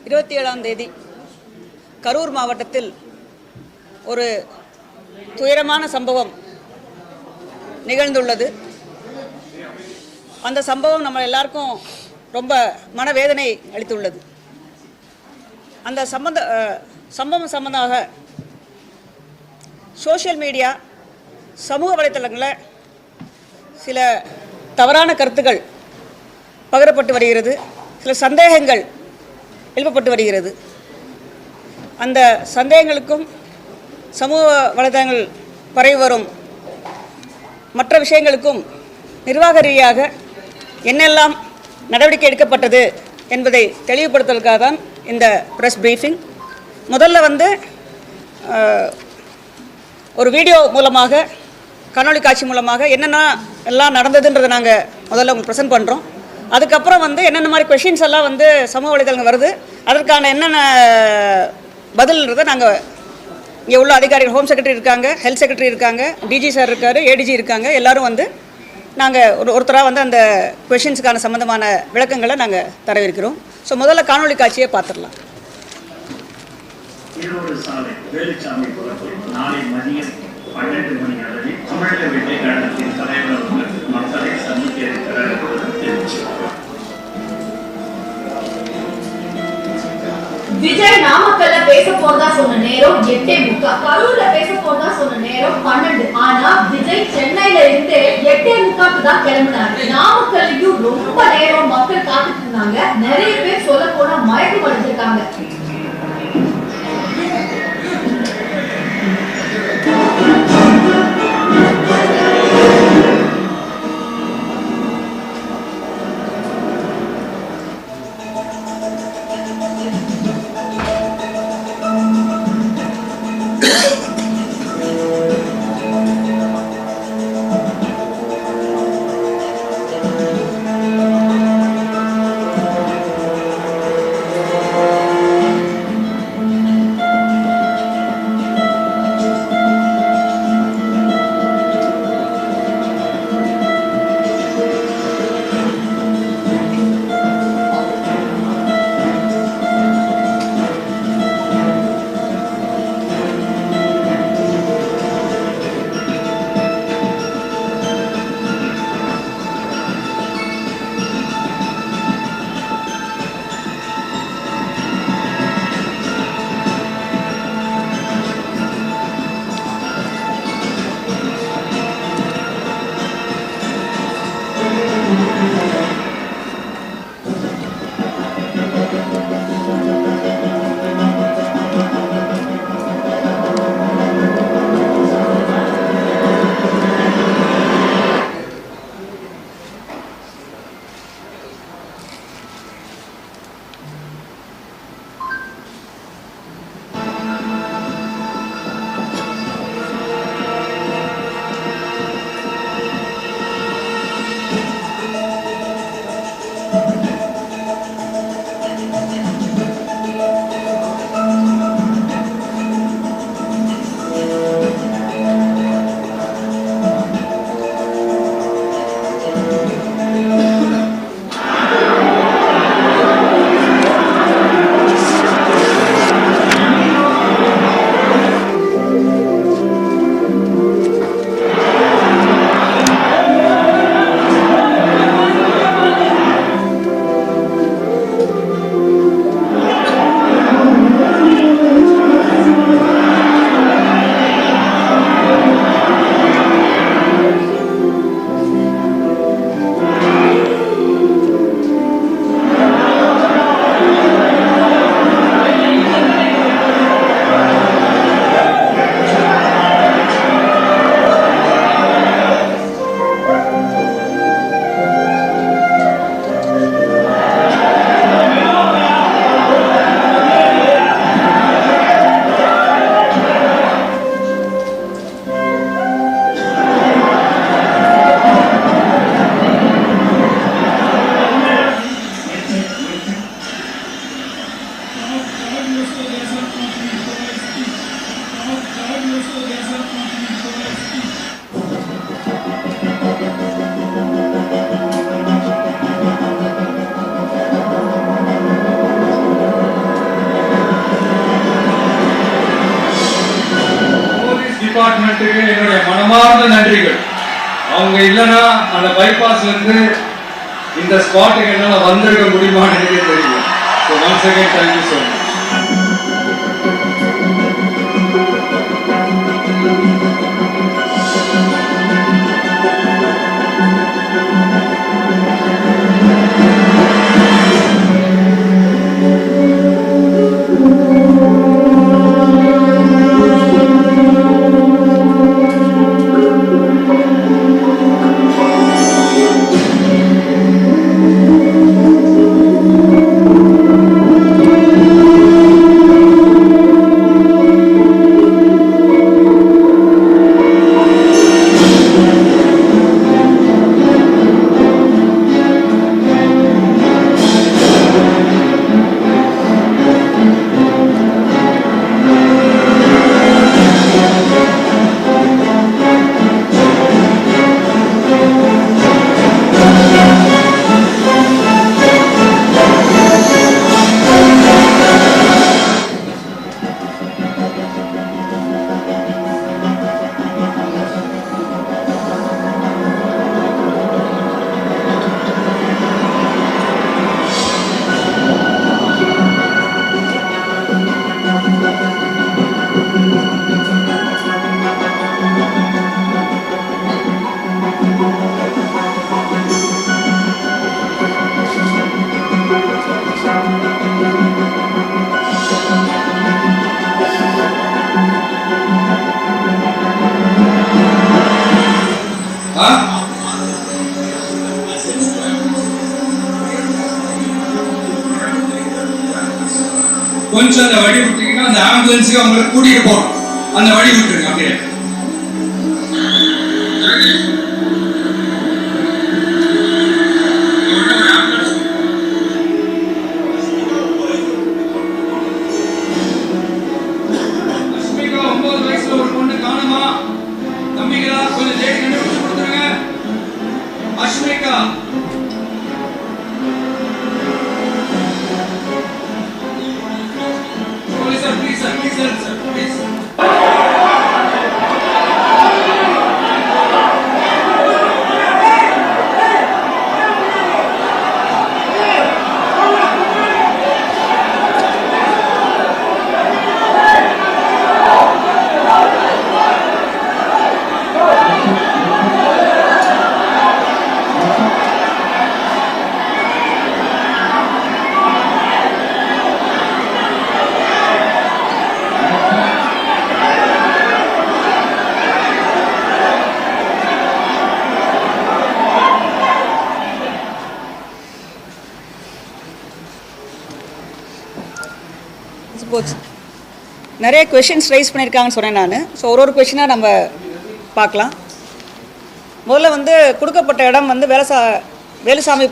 27ஆம் தேதி கரூர் மாவட்டத்தில் ஒரு துயரமான சம்பவம் நிகழ்ந்துள்ளது. அந்த சம்பவம் நம்ம எல்லாருக்கும் ரொம்ப மனவேதனை அளித்துள்ளது. அந்த சம்பவம் சம்பந்தமாக சோஷியல் மீடியா, சமூக வலைத்தளங்களில் சில தவறான கருத்துக்கள் பகிரப்பட்டு வருகிறது. சில சந்தேகங்கள் எழுப்பப்பட்டு வருகிறது. அந்த சந்தேகங்களுக்கும் சமூக வலைதளங்கள் பரவி வரும் மற்ற விஷயங்களுக்கும் நிர்வாக ரீதியாக என்னெல்லாம் நடவடிக்கை எடுக்கப்பட்டது என்பதை தெளிவுபடுத்துவதற்காக தான் இந்த ப்ரெஸ் பிரீஃபிங். முதல்ல ஒரு வீடியோ மூலமாக, காணொளி காட்சி மூலமாக என்னென்ன எல்லாம் நடந்ததுன்றதை நாங்கள் முதல்ல உங்களுக்கு ப்ரெசென்ட் பண்ணுறோம். அதுக்கப்புறம் என்னென்ன மாதிரி கொஷின்ஸ் எல்லாம் சமூக வலைதளங்கள் வருது, அதற்கான என்னென்ன பதில்ன்றதை நாங்கள் இங்கே உள்ள அதிகாரிகள், ஹோம் செக்ரட்டரி இருக்காங்க, ஹெல்த் செக்ரட்டரி இருக்காங்க, டிஜி சார் இருக்கார், ஏடிஜி இருக்காங்க, எல்லோரும் நாங்கள் ஒருத்தராக அந்த கொஷின்ஸுக்கான சம்மந்தமான விளக்கங்களை நாங்கள் தரவிருக்கிறோம். ஸோ முதல்ல காணொளி காட்சியை பார்த்துடலாம். நாளை மதியம் 12 மணி அளவில் தமிழக வெற்றி கழகத்தின் தலைவர் மக்களை சந்திக்க இருக்கிறார். விஜய் நாமக்கல்ல பேச போறதா சொன்ன நேரம் 8:30, கரூர்ல பேச போறதா சொன்ன நேரம் 12. ஆனா விஜய் சென்னையில இருந்து 8:30 தான் கிளம்பினாரு. நாமக்கல்லையும் ரொம்ப நேரம் மக்கள் காத்துட்டு இருந்தாங்க. நிறைய பேர் சொல்ல போனா மயக்கம் அடைஞ்சிருக்காங்க. டிபார்ட்மெண்ட்டுக்கு என்னுடைய மனமார்ந்த நன்றிகள். அவங்க இல்லைன்னா அந்த பைபாஸ்ல இருந்து இந்த ஸ்பாட்டுக்கு என்னால் வந்திருக்க முடியுமான்னு எனக்கு தெரியல. So once again thank you so much. கொஞ்சம் அந்த வழி விட்டீங்கன்னா அந்த ஆம்புலன்ஸுக்கு அவங்களை கூட்டிட்டு போகணும். அந்த வழி விட்டுருங்க அப்படியே. அஸ்மிகா 9 வயசுல ஒரு பொண்ணு காணுமா? தம்பிகளா கொஞ்சம் தேடி கண்டுபிடிச்சு கொடுத்துருங்க. அஸ்மிகா போச்சு. நிறைய கொஷின்ஸ் ரைஸ் பண்ணியிருக்காங்கன்னு சொன்னேன் நான். ஸோ ஒரு கொஷினாக நம்ம பார்க்கலாம். முதல்ல வந்து கொடுக்கப்பட்ட இடம் வந்து வேலுசாமி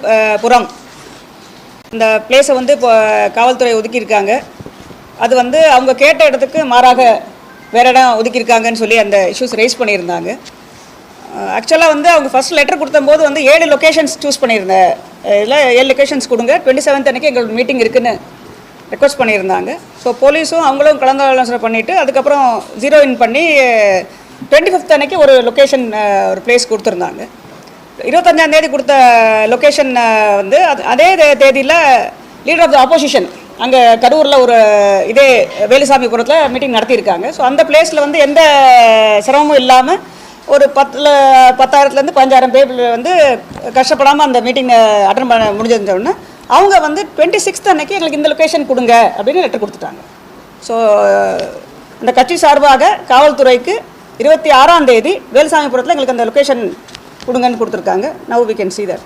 புரம் இந்த பிளேஸை வந்து இப்போ காவல்துறை ஒதுக்கியிருக்காங்க. அது வந்து அவங்க கேட்ட இடத்துக்கு மாறாக வேறு இடம் ஒதுக்கியிருக்காங்கன்னு சொல்லி அந்த இஷ்யூஸ் ரைஸ் பண்ணியிருந்தாங்க. ஆக்சுவலாக வந்து அவங்க ஃபஸ்ட் லெட்டர் கொடுத்தம்போது வந்து 7 லொக்கேஷன்ஸ் சூஸ் பண்ணியிருந்தேன். இல்லை 7 லொக்கேஷன்ஸ் கொடுங்க, 27 அன்றைக்கி எங்களோட மீட்டிங் இருக்குன்னு ரெக்வஸ்ட் பண்ணியிருந்தாங்க. ஸோ போலீஸும் அவங்களும் கலந்து ஆலோசனை பண்ணிவிட்டு அதுக்கப்புறம் 0 இன் பண்ணி 25 அன்றைக்கி ஒரு லொக்கேஷன் ஒரு பிளேஸ் கொடுத்துருந்தாங்க. 25ஆம் தேதி கொடுத்த லொக்கேஷன் வந்து அதே தேதியில் லீடர் ஆஃப் த ஆப்போசிஷன் அங்கே கரூரில் ஒரு இதே வேலுசாமிபுரத்தில் மீட்டிங் நடத்தியிருக்காங்க. ஸோ அந்த பிளேஸில் வந்து எந்த சிரமமும் இல்லாமல் ஒரு 10,000 to 15,000 பேர் வந்து கஷ்டப்படாமல் அந்த மீட்டிங் அட்டன் பண்ண முடிஞ்சதுன்னு அவங்க வந்து 26 அன்னைக்கு எங்களுக்கு இந்த லொக்கேஷன் கொடுங்க அப்படின்னு லெட்டர் கொடுத்துட்டாங்க. ஸோ அந்த கட்சி சார்பாக காவல்துறைக்கு 26ஆம் தேதி வேலுசாமிபுரத்தில் எங்களுக்கு அந்த லொக்கேஷன் கொடுங்கன்னு கொடுத்துருக்காங்க. Now we can see that.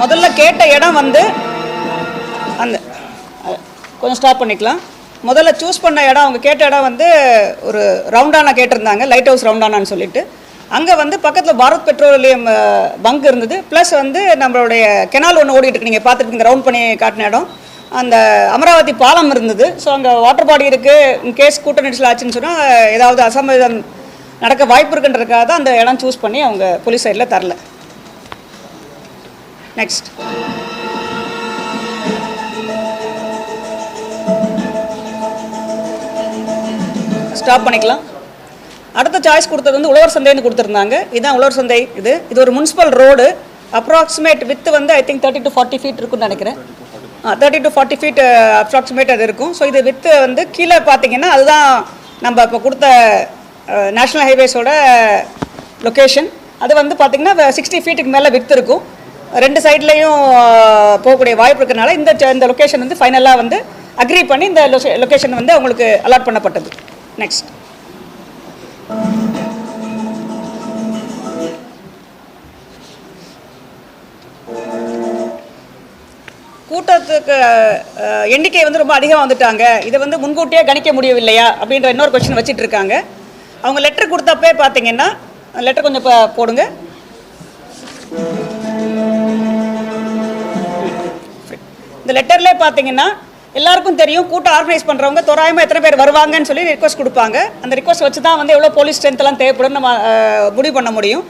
முதல்ல கேட்ட இடம் வந்து அந்த கொஞ்சம் ஸ்டாப் பண்ணிக்கலாம். முதல்ல சூஸ் பண்ண இடம் அவங்க கேட்ட இடம் வந்து ஒரு ரவுண்டானா கேட்டிருந்தாங்க, லைட் ஹவுஸ் ரவுண்டானான்னு சொல்லிட்டு. அங்கே வந்து பக்கத்தில் பாரத் பெட்ரோலியம் பங்க் இருந்தது, ப்ளஸ் வந்து நம்மளுடைய கெனால் ஒன்று ஓடிட்டு இருக்கு, நீங்கள் பார்த்துருக்கீங்க ரவுண்ட் பண்ணி காட்டின இடம். அந்த அமராவதி பாலம் இருந்தது. ஸோ அங்கே வாட்டர் பாடி இருக்குது. இன்கேஸ் கூட்ட நெரிசல் ஆச்சுன்னு சொன்னால் ஏதாவது அசம்பாவிதம் நடக்க வாய்ப்பு இருக்குன்றதுக்காக தான் அந்த இடம் சூஸ் பண்ணி அவங்க போலீஸ் சைடில் தரல. நெக்ஸ்ட் ஸ்டாப் பண்ணிக்கலாம். அடுத்த சாய்ஸ் கொடுத்தது வந்து உழவர் சந்தைன்னு கொடுத்துருந்தாங்க. இதுதான் உழவர் சந்தை. இது ஒரு முனிசிபல் ரோடு. அப்ராக்சிமேட் வித்து வந்து ஐ திங்க் 30 to 40 feet இருக்குன்னு நினைக்கிறேன். 30 to 40 feet அப்ராக்சிமேட் அது இருக்கும். ஸோ இது வித்து வந்து கீழே பார்த்தீங்கன்னா அதுதான் நம்ம இப்போ கொடுத்த நேஷ்னல் ஹைவேஸோட லொக்கேஷன். அது வந்து பார்த்திங்கன்னா 60 feetக்கு மேலே வித்து இருக்கும். ரெண்டு சைட்லேயும் போகக்கூடிய வாய்ப்பு இருக்கிறதுனால இந்த லொக்கேஷன் வந்து ஃபைனலாக வந்து அக்ரி பண்ணி இந்த லொக்கேஷன் வந்து அவங்களுக்கு அலாட் பண்ணப்பட்டது. நெக்ஸ்ட் கூட்டத்துக்கு எண்ணிக்கை வந்து ரொம்ப அதிகமாக வந்துட்டாங்க, இதை வந்து முன்கூட்டியே கணிக்க முடியவில்லையா அப்படின்ற இன்னொரு கொஸ்டின் வச்சுட்டு இருக்காங்க. அவங்க லெட்டர் கொடுத்தப்பே பார்த்தீங்கன்னா லெட்டர் கொஞ்சம் இப்போ போடுங்க. இந்த லெட்டர்லேயே பார்த்தீங்கன்னா எல்லாருக்கும் தெரியும் கூட்டம் ஆர்கனைஸ் பண்ணுறவங்க தோராயமாக எத்தனை பேர் வருவாங்கன்னு சொல்லி ரிக்வஸ்ட் கொடுப்பாங்க. அந்த ரிக்வஸ்ட் வச்சு தான் வந்து எவ்வளோ போலீஸ் ஸ்ட்ரென்த்லாம் தேவைப்படும் நம்ம முடிவு பண்ண முடியும்.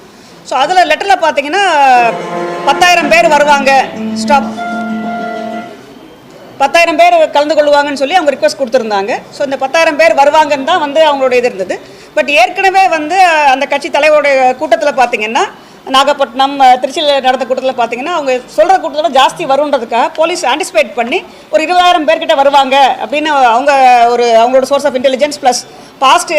ஸோ அதில் லெட்டரில் பார்த்தீங்கன்னா 10,000 பேர் வருவாங்க, ஸ்டாப் 10,000 பேர் கலந்து கொள்வாங்கன்னு சொல்லி அவங்க ரிக்வஸ்ட் கொடுத்துருந்தாங்க. ஸோ இந்த 10,000 பேர் வருவாங்கன்னு தான் வந்து அவங்களோட இது இருந்தது. பட் ஏற்கனவே வந்து அந்த கட்சி தலைவருடைய கூட்டத்தில் பார்த்தீங்கன்னா நாகப்பட்டினம் திருச்சியில் நடந்த கூட்டத்தில் பார்த்தீங்கன்னா அவங்க சொல்கிற கூட்டத்தில் ஜாஸ்தி வருன்றதுக்காக போலீஸ் ஆன்டிசிபேட் பண்ணி ஒரு 20,000 பேர்கிட்ட வருவாங்க அப்படின்னு அவங்களோட source of intelligence plus past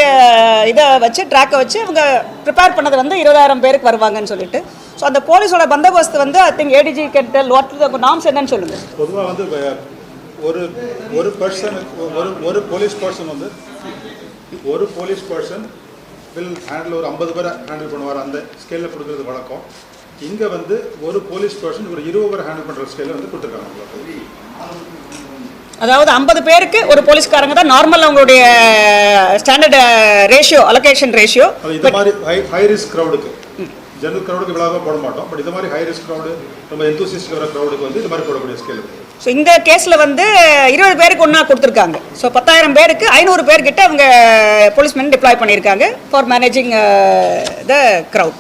இதை வச்சு ட்ராக்கை வச்சு அவங்க ப்ரிப்பேர் பண்ணது வந்து 20,000 பேருக்கு வருவாங்கன்னு சொல்லிட்டு. ஸோ அந்த போலீஸோட பந்தோபஸ்து வந்து ஐ திங்க் ஏடிஜி கேட்டல் வாட் நாம்ஸ் என்னன்னு சொல்லுங்கள். பொதுவாக வந்து ஒரு பர்சன் ஒரு போலீஸ் பர்சன் வந்து ஒரு போலீஸ் பர்சன் வில் ஹேண்டில் ஒரு 50 பேரை ஹேண்டில் பண்ணுவார். அந்த ஸ்கேலில் கொடுக்குறது வழக்கம். இங்கே வந்து ஒரு போலீஸ் பர்சன் ஒரு 20 பேரை ஹேண்டில் பண்ணுற ஸ்கேலில் வந்து கொடுத்துருக்காங்க. அதாவது 50 பேருக்கு ஒரு போலீஸ்காரங்க தான் நார்மல் அவங்களுடைய ஸ்டாண்டர்ட் ரேஷியோ அலோகேஷன் ரேஷியோ. இது மாதிரி ஹை ரிஸ்க் க்ரௌடுக்கு ஜெனரல் க்ரௌடுக்கு இவ்வளோ போட மாட்டோம். பட் இது மாதிரி ஹை ரிஸ்க் க்ரௌடு ரொம்ப எந்தூசிஸ்ட் வர க்ரௌடுக்கு வந்து இது மாதிரி போடக்கூடிய ஸ்கேல். ஸோ இந்த கேஸில் வந்து 20 பேருக்கு ஒன்றா கொடுத்துருக்காங்க. ஸோ 10,000 பேருக்கு 500 பேர்கிட்ட அவங்க போலீஸ்மென் டிப்ளாய் பண்ணியிருக்காங்க ஃபார் மேனேஜிங் த க்ரௌட்.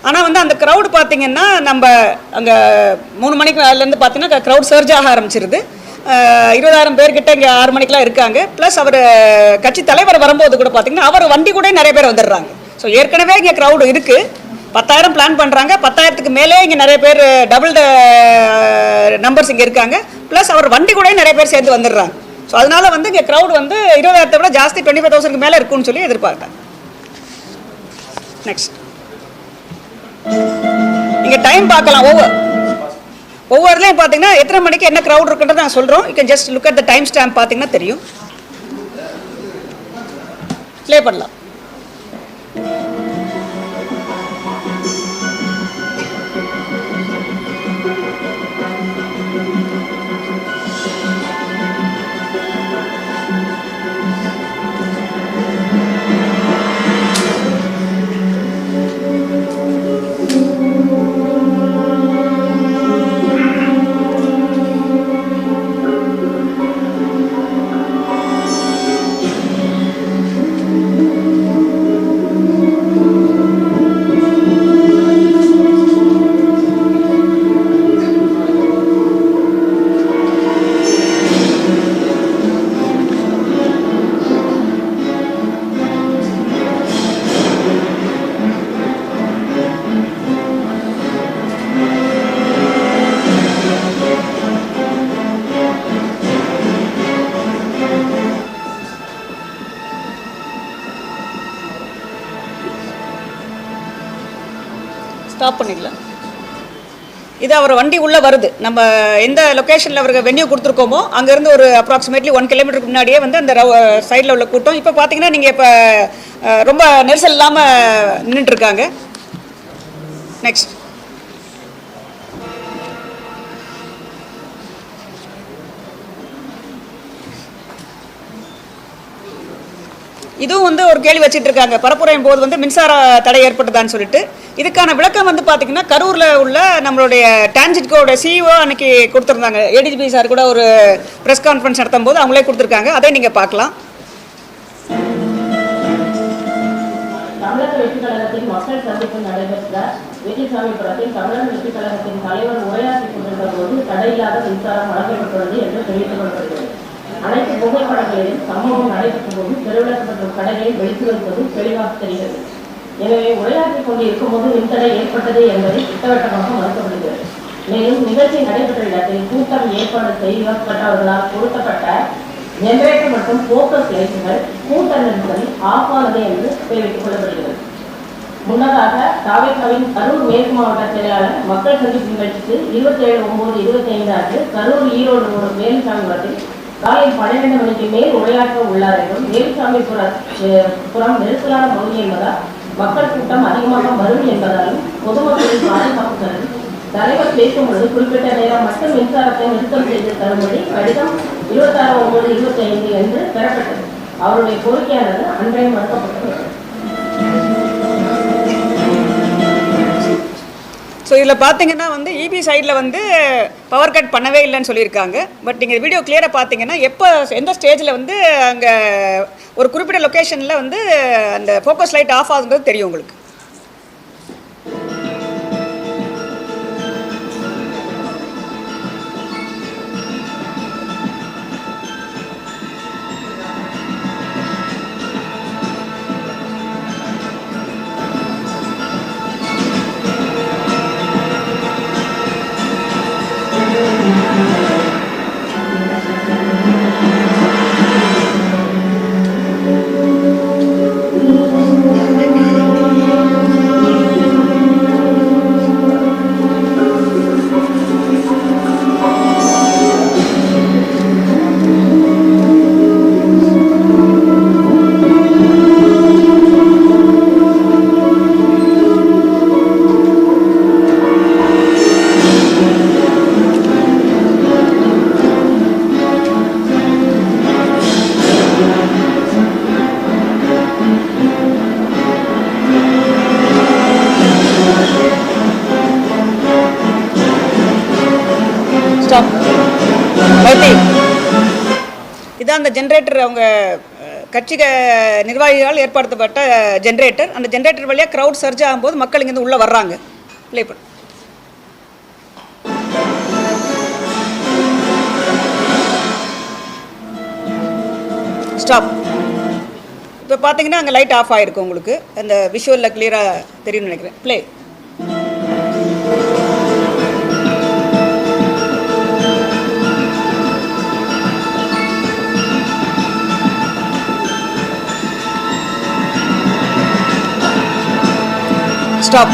ஆனால் வந்து அந்த க்ரௌடு பார்த்திங்கன்னா நம்ம அங்கே 3 மணிக்கு அதுலேருந்து பார்த்தீங்கன்னா க்ரௌட் சர்ஜ் ஆக ஆரம்பிச்சிருது. 20,000 பேர்கிட்ட இங்கே 6 மணிக்கெலாம் இருக்காங்க. ப்ளஸ் அவர் கட்சி தலைவர் வரும்போது கூட பார்த்திங்கன்னா அவர் வண்டி கூட நிறைய பேர் வந்துடுறாங்க. ஸோ ஏற்கனவே இங்கே க்ரௌடு இருக்குது. 10,000 பிளான் பண்ணுறாங்க. 10,000க்கு மேலே இங்கே நிறைய பேர் டபுள் நம்பர்ஸ் இங்கே இருக்காங்க. ப்ளஸ் அவர் வண்டி கூட நிறைய பேர் சேர்ந்து வந்துடுறாங்க. ஸோ அதனால் வந்து இங்கே க்ரௌடு வந்து 20,000 விட ஜாஸ்தி 25,000க்கு மேலே இருக்குன்னு சொல்லி எதிர்பார்த்தாங்க. நெக்ஸ்ட் இங்கே டைம் பார்க்கலாம். ஒவ்வொருலையும் பார்த்தீங்கன்னா எத்தனை மணிக்கு என்ன க்ரௌட் இருக்குன்றதை நான் சொல்கிறோம். You can just look at the time stamp பார்த்தீங்கன்னா தெரியும். ப்ளே பண்ணலாம். ஸ்டாப் பண்ணிடலாம். இது அவர் வண்டி உள்ளே வருது. நம்ம எந்த லொக்கேஷனில் அவருக்கு வென்யூ கொடுத்துருக்கோமோ அங்கேருந்து ஒரு அப்ராக்சிமேட்லி 1 கிலோமீட்டருக்கு முன்னாடியே வந்து அந்த சைடில் உள்ள கூட்டம். இப்போ பார்த்தீங்கன்னா நீங்கள் இப்போ ரொம்ப நெரிசல் இல்லாமல் நின்றுட்டுருக்காங்க. நெக்ஸ்ட் இதுவும் வந்து ஒரு கேள்வி வச்சுட்டு இருக்காங்க. பரப்புரையும் போது வந்து மின்சார தடை ஏற்பட்டதான்னு சொல்லிட்டு இதுக்கான விளக்கம் வந்து பார்த்தீங்கன்னா கரூரில் உள்ள நம்மளுடைய டான்ஜிட்கோட சிஇஓ அன்னைக்கு கொடுத்துருந்தாங்க. ஏடிஜிபி சார் கூட ஒரு ப்ரெஸ் கான்ஃபரன்ஸ் நடத்தும் போது அவங்களே கொடுத்துருக்காங்க. அதை நீங்கள் பார்க்கலாம். தமிழர் வெற்றி கழகத்தின் மக்கள் சந்திப்பு நடைபெற்ற வெற்றிசாமிபுரத்தில் தமிழர் வெற்றி கழகத்தின் தலைவர் உரையாற்றிக் கொண்டிருந்த போது தடையில்லாத மின்சாரம் வழங்கப்பட்டுள்ளது என்று தெரிவித்துக் கொள்ளப்படுகிறது. அனைத்து புகைப்படங்களிலும் சம்பவம் நடைபெற்ற போது திருவிழா மற்றும் கடைகளை வெளிப்படுத்துவது தெளிவாக தெரிகிறது. எனவே உரையாற்றிக் கொண்டு இருக்கும்போது மின்தடை ஏற்பட்டது என்பதை திட்டவட்டமாக மறுக்கப்படுகிறது. மேலும் நிகழ்ச்சி நடைபெற்ற இடத்தில் கூட்டம் ஏற்பாடு செய்யப்பட்டவர்களால் பொருத்தப்பட்ட ஜெனரேட்டர் மற்றும் போக்கஸ் லைட்டுகள் கூட்ட நெரிசலில் ஆஃப் ஆனது என்று தெரிவித்துக் கொள்ளப்படுகிறது. முன்னதாக தாவேகாவின் கரூர் மேற்கு மாவட்ட செயலாளர் மக்கள் சந்திப்பு நிகழ்ச்சிக்கு 27/9/25 அன்று கரூர் ஈரோடு வேலுசாமிபுரத்தில் காலை 12 மணிக்கு மேல் உரையாற்ற உள்ளார் என்றும் வேலுசாமிபுரம் நெரிசலான பகுதி என்பதால் மக்கள் கூட்டம் அதிகமாக வரும் என்பதாலும் பொதுமக்களின் பாதுகாப்பு கருதி தலைவர் பேசும்பொழுது குறிப்பிட்ட நேரம் மட்டும் மின்சாரத்தை நிறுத்தம் செய்து தரும்படி கடிதம் 26/9/25 என்று பெறப்பட்டது. அவருடைய கோரிக்கையானது அன்றைய மறுக்கப்பட்டது. ஸோ இதில் பார்த்தீங்கன்னா வந்து இபி சைடில் வந்து பவர் கட் பண்ணவே இல்லைன்னு சொல்லியிருக்காங்க. பட் நீங்கள் வீடியோ கிளியராக பார்த்தீங்கன்னா எந்த ஸ்டேஜில் வந்து அங்கே ஒரு குறிப்பிட்ட லொக்கேஷனில் வந்து அந்த ஃபோக்கஸ் லைட் ஆஃப் ஆகுதுன்றது தெரியும் உங்களுக்கு. இதான் அந்த ஜென்ரேட்டர், அவங்க கட்சி நிர்வாகிகளால் ஏற்படுத்தப்பட்ட ஜென்ரேட்டர். அந்த ஜென்ரேட்டர் வழியாக க்ரௌட் சர்ஜ் ஆகும்போது மக்கள் இங்கேருந்து உள்ளே வர்றாங்க. ப்ளே பண்ணு. ஸ்டாப். இப்போ பார்த்தீங்கன்னா அங்கே லைட் ஆஃப் ஆகிருக்கும். உங்களுக்கு அந்த விஷுவலில் கிளியராக தெரியும்னு நினைக்கிறேன். ப்ளே. ஸ்டாப்.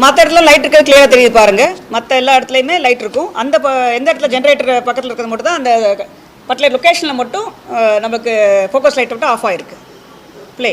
மற்ற இடத்துல லைட் இருக்கிறது கிளியராக தெரியுது பாருங்கள். மற்ற எல்லா இடத்துலையுமே லைட் இருக்கும். அந்த எந்த இடத்துல ஜென்ரேட்டர் பக்கத்தில் இருக்கிறது மட்டும் தான் அந்த பர்டிகுலர் லொக்கேஷனில் மட்டும் நமக்கு ஃபோக்கஸ் லைட் மட்டும் ஆஃப் ஆகிருக்கு. ப்ளே.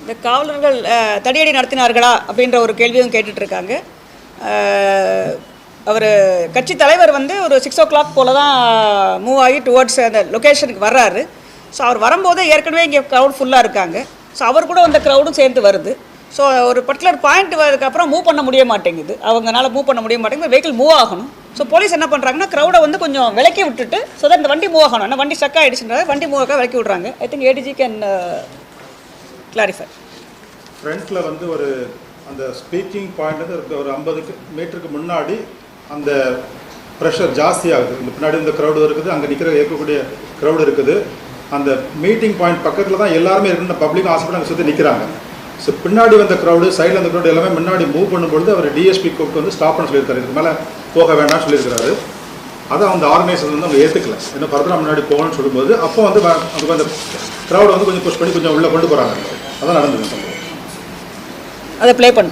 இந்த காவலர்கள் தடியடி நடத்தினார்களா அப்படின்ற ஒரு கேள்வியும் கேட்டுட்ருக்காங்க. அவர் கட்சி தலைவர் வந்து ஒரு 6 o'clock போல் தான் மூவ் ஆகி டுவர்ட்ஸ் அந்த லொக்கேஷனுக்கு வர்றாரு. ஸோ அவர் வரும்போது ஏற்கனவே இங்கே க்ரௌட் ஃபுல்லாக இருக்காங்க. ஸோ அவர் கூட அந்த க்ரௌடும் சேர்ந்து வருது. ஸோ ஒரு பர்டிகுலர் பாயிண்ட் வரதுக்கப்புறம் மூவ் பண்ண முடிய மாட்டேங்குது. அவங்களால மூவ் பண்ண முடிய மாட்டேங்குது. வெஹிக்கிள் மூவ் ஆகணும். ஸோ போலீஸ் என்ன பண்ணுறாங்கன்னா க்ரௌடை வந்து கொஞ்சம் விலக்கி விட்டுட்டு ஸோ தான் இந்த வண்டி மூவ் ஆகணும். ஆனால் வண்டி ஸ்டக் ஆகிடுச்சுன்றாங்க. வண்டி மூவ் ஆக விலக்கி விட்றாங்க. I think ADG can clarify. ஃப்ரண்ட்டில் வந்து ஒரு அந்த ஸ்பீக்கிங் பாயிண்ட் வந்து ஒரு 50 மீட்டருக்கு முன்னாடி அந்த ப்ரெஷர் ஜாஸ்தி ஆகுது. இந்த பின்னாடி இந்த க்ரௌடு இருக்குது, அங்கே இருக்கக்கூடிய க்ரௌடு இருக்குது. அந்த மீட்டிங் பாயிண்ட் பக்கத்தில் தான் எல்லாருமே இருக்குன்னு பப்ளிக் ஹாஸ்பிட்டல் அங்கே சுற்றி நிற்கிறாங்க. ஸோ பின்னாடி வந்த க்ரௌடு, சைடில் வந்த க்ரௌடு எல்லாமே முன்னாடி மூவ் பண்ணும்பொழுது அவர் டிஎஸ்பி கூப்பிட்டு வந்து ஸ்டாப் பண்ண சொல்லியிருக்காரு. இதுக்கு மேலே போக வேண்டாம்னு சொல்லியிருக்கிறாரு. அதான் அந்த ஆர்கனைசர் வந்து அவங்க ஏற்றுக்கல. என்ன ஃபர்தராக முன்னாடி போகணும்னு சொல்லும்போது அப்போ வந்து அதுக்கு அந்த க்ரௌடை வந்து கொஞ்சம் புஷ் பண்ணி கொஞ்சம் உள்ளே கொண்டு போகிறாங்க. அதான் நடந்தது. அதை ப்ளே பண்ணு.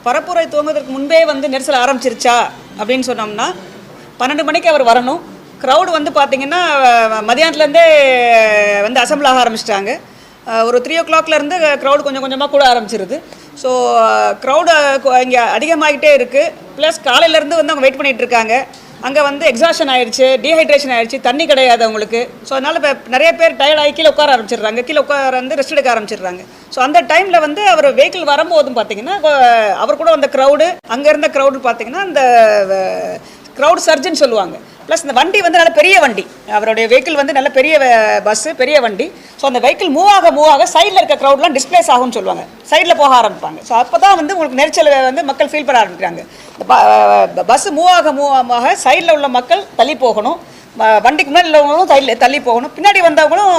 பரப்புரை துவங்குவதற்கு முன்பே வந்து நெரிசல் ஆரம்பிச்சிருச்சா அப்படின்னு சொன்னோம்னா 12 மணிக்கு அவர் வரணும். க்ரௌடு வந்து பார்த்திங்கன்னா மதியானத்துலேருந்தே வந்து அசம்பிள் ஆக ஆரம்பிச்சிட்டாங்க. ஒரு 3 o'clockலேருந்து க்ரௌடு கொஞ்சம் கொஞ்சமாக கூட ஆரம்பிச்சிருது. ஸோ க்ரௌடு இங்கே அதிகமாகிட்டே இருக்குது. ப்ளஸ் காலையிலேருந்து வந்து அவங்க வெயிட் பண்ணிகிட்டு இருக்காங்க. அங்கே வந்து எக்ஸாஷன் ஆயிடுச்சு, டீஹைட்ரேஷன் ஆயிடுச்சு, தண்ணி கிடையாது அவங்களுக்கு. ஸோ அதனால் இப்போ நிறைய பேர் டயர்டாகி கீழே உட்கார ஆரம்பிச்சிடுறாங்க, கீழே உட்கார வந்து ரெஸ்ட் எடுக்க ஆரம்பிச்சிடுறாங்க. ஸோ அந்த டைமில் வந்து அவர் வெஹிக்கிள் வரும்போதும் பார்த்திங்கன்னா அவர் கூட வந்த க்ரௌடு, அங்கே இருந்த க்ரௌடு பார்த்திங்கன்னா அந்த க்ரௌட் சர்ஜுன்னு சொல்லுவாங்க. ப்ளஸ் இந்த வண்டி வந்து நல்ல பெரிய வண்டி, அவருடைய வெஹிக்கிள் வந்து நல்ல பெரிய பஸ்ஸு, பெரிய வண்டி. ஸோ அந்த வெஹிக்கிள் மூவ் ஆக சைடில் இருக்க க்ரௌட்லாம் டிஸ்பிளேஸ் ஆகும்னு சொல்லுவாங்க, சைடில் போக ஆரம்பிப்பாங்க. ஸோ அப்போ தான் வந்து உங்களுக்கு நெரிச்சல் வந்து மக்கள் ஃபீல் பண்ண ஆரம்பிக்கிறாங்க. பஸ்ஸு மூவ் ஆக சைடில் உள்ள மக்கள் தள்ளி போகணும், வண்டிக்கு முன்னாடி உள்ளவங்களும் தள்ளி போகணும், பின்னாடி வந்தவங்களும்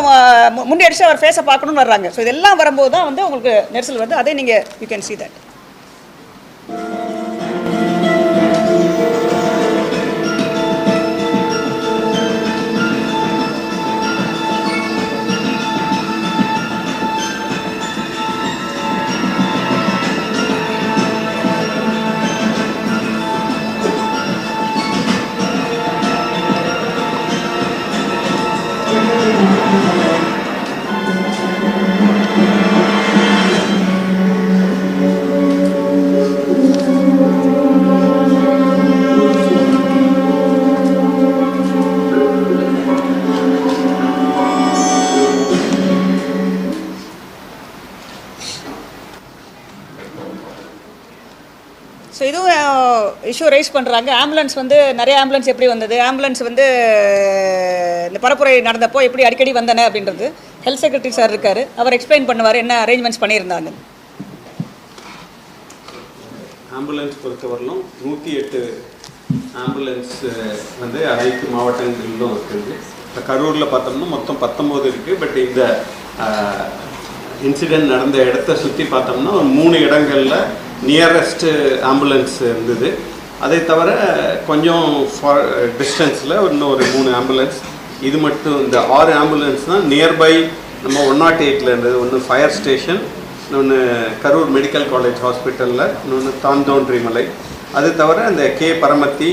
முன்னாடி அடிச்சு அவர் ஃபேஸை பார்க்கணும்னு வர்றாங்க. ஸோ இதெல்லாம் வரும்போது தான் வந்து உங்களுக்கு நெரிசல் வந்து அதே நீங்கள் you can see that. So இதுவும் இஷ்யூ ரைஸ் பண்ணுறாங்க. ஆம்புலன்ஸ் வந்து நிறைய ஆம்புலன்ஸ் எப்படி வந்தது, ஆம்புலன்ஸ் வந்து இந்த பரப்புரை நடந்தப்போ எப்படி அடிக்கடி வந்தன அப்படின்றது ஹெல்த் செக்ரட்டரி சார் இருக்கார், அவர் எக்ஸ்பிளைன் பண்ணுவார் என்ன அரேஞ்ச்மெண்ட்ஸ் பண்ணியிருந்தாங்க. ஆம்புலன்ஸ் பொறுத்தவரையிலும் 108 ஆம்புலன்ஸ் வந்து அனைத்து மாவட்டங்களிலும் இருக்குது. இப்போ கரூரில் பார்த்தோம்னா மொத்தம் 19 இருக்குது. பட் இந்த இன்சிடெண்ட் நடந்த இடத்த சுற்றி பார்த்தோம்னா ஒரு 3 இடங்களில் நியரஸ்ட்டு ஆம்புலன்ஸ் இருந்தது. அதை தவிர கொஞ்சம் டிஸ்டன்ஸில் இன்னும் ஒரு 3 ஆம்புலன்ஸ். இது மட்டும் இந்த 6 ஆம்புலன்ஸ் தான் நியர்பை நம்ம 108ல் இருந்தது. ஒன்று ஃபயர் ஸ்டேஷன், இன்னொன்று கரூர் மெடிக்கல் காலேஜ் ஹாஸ்பிட்டலில், இன்னொன்று தாந்தோன்றிமலை. அது தவிர இந்த கே பரமத்தி,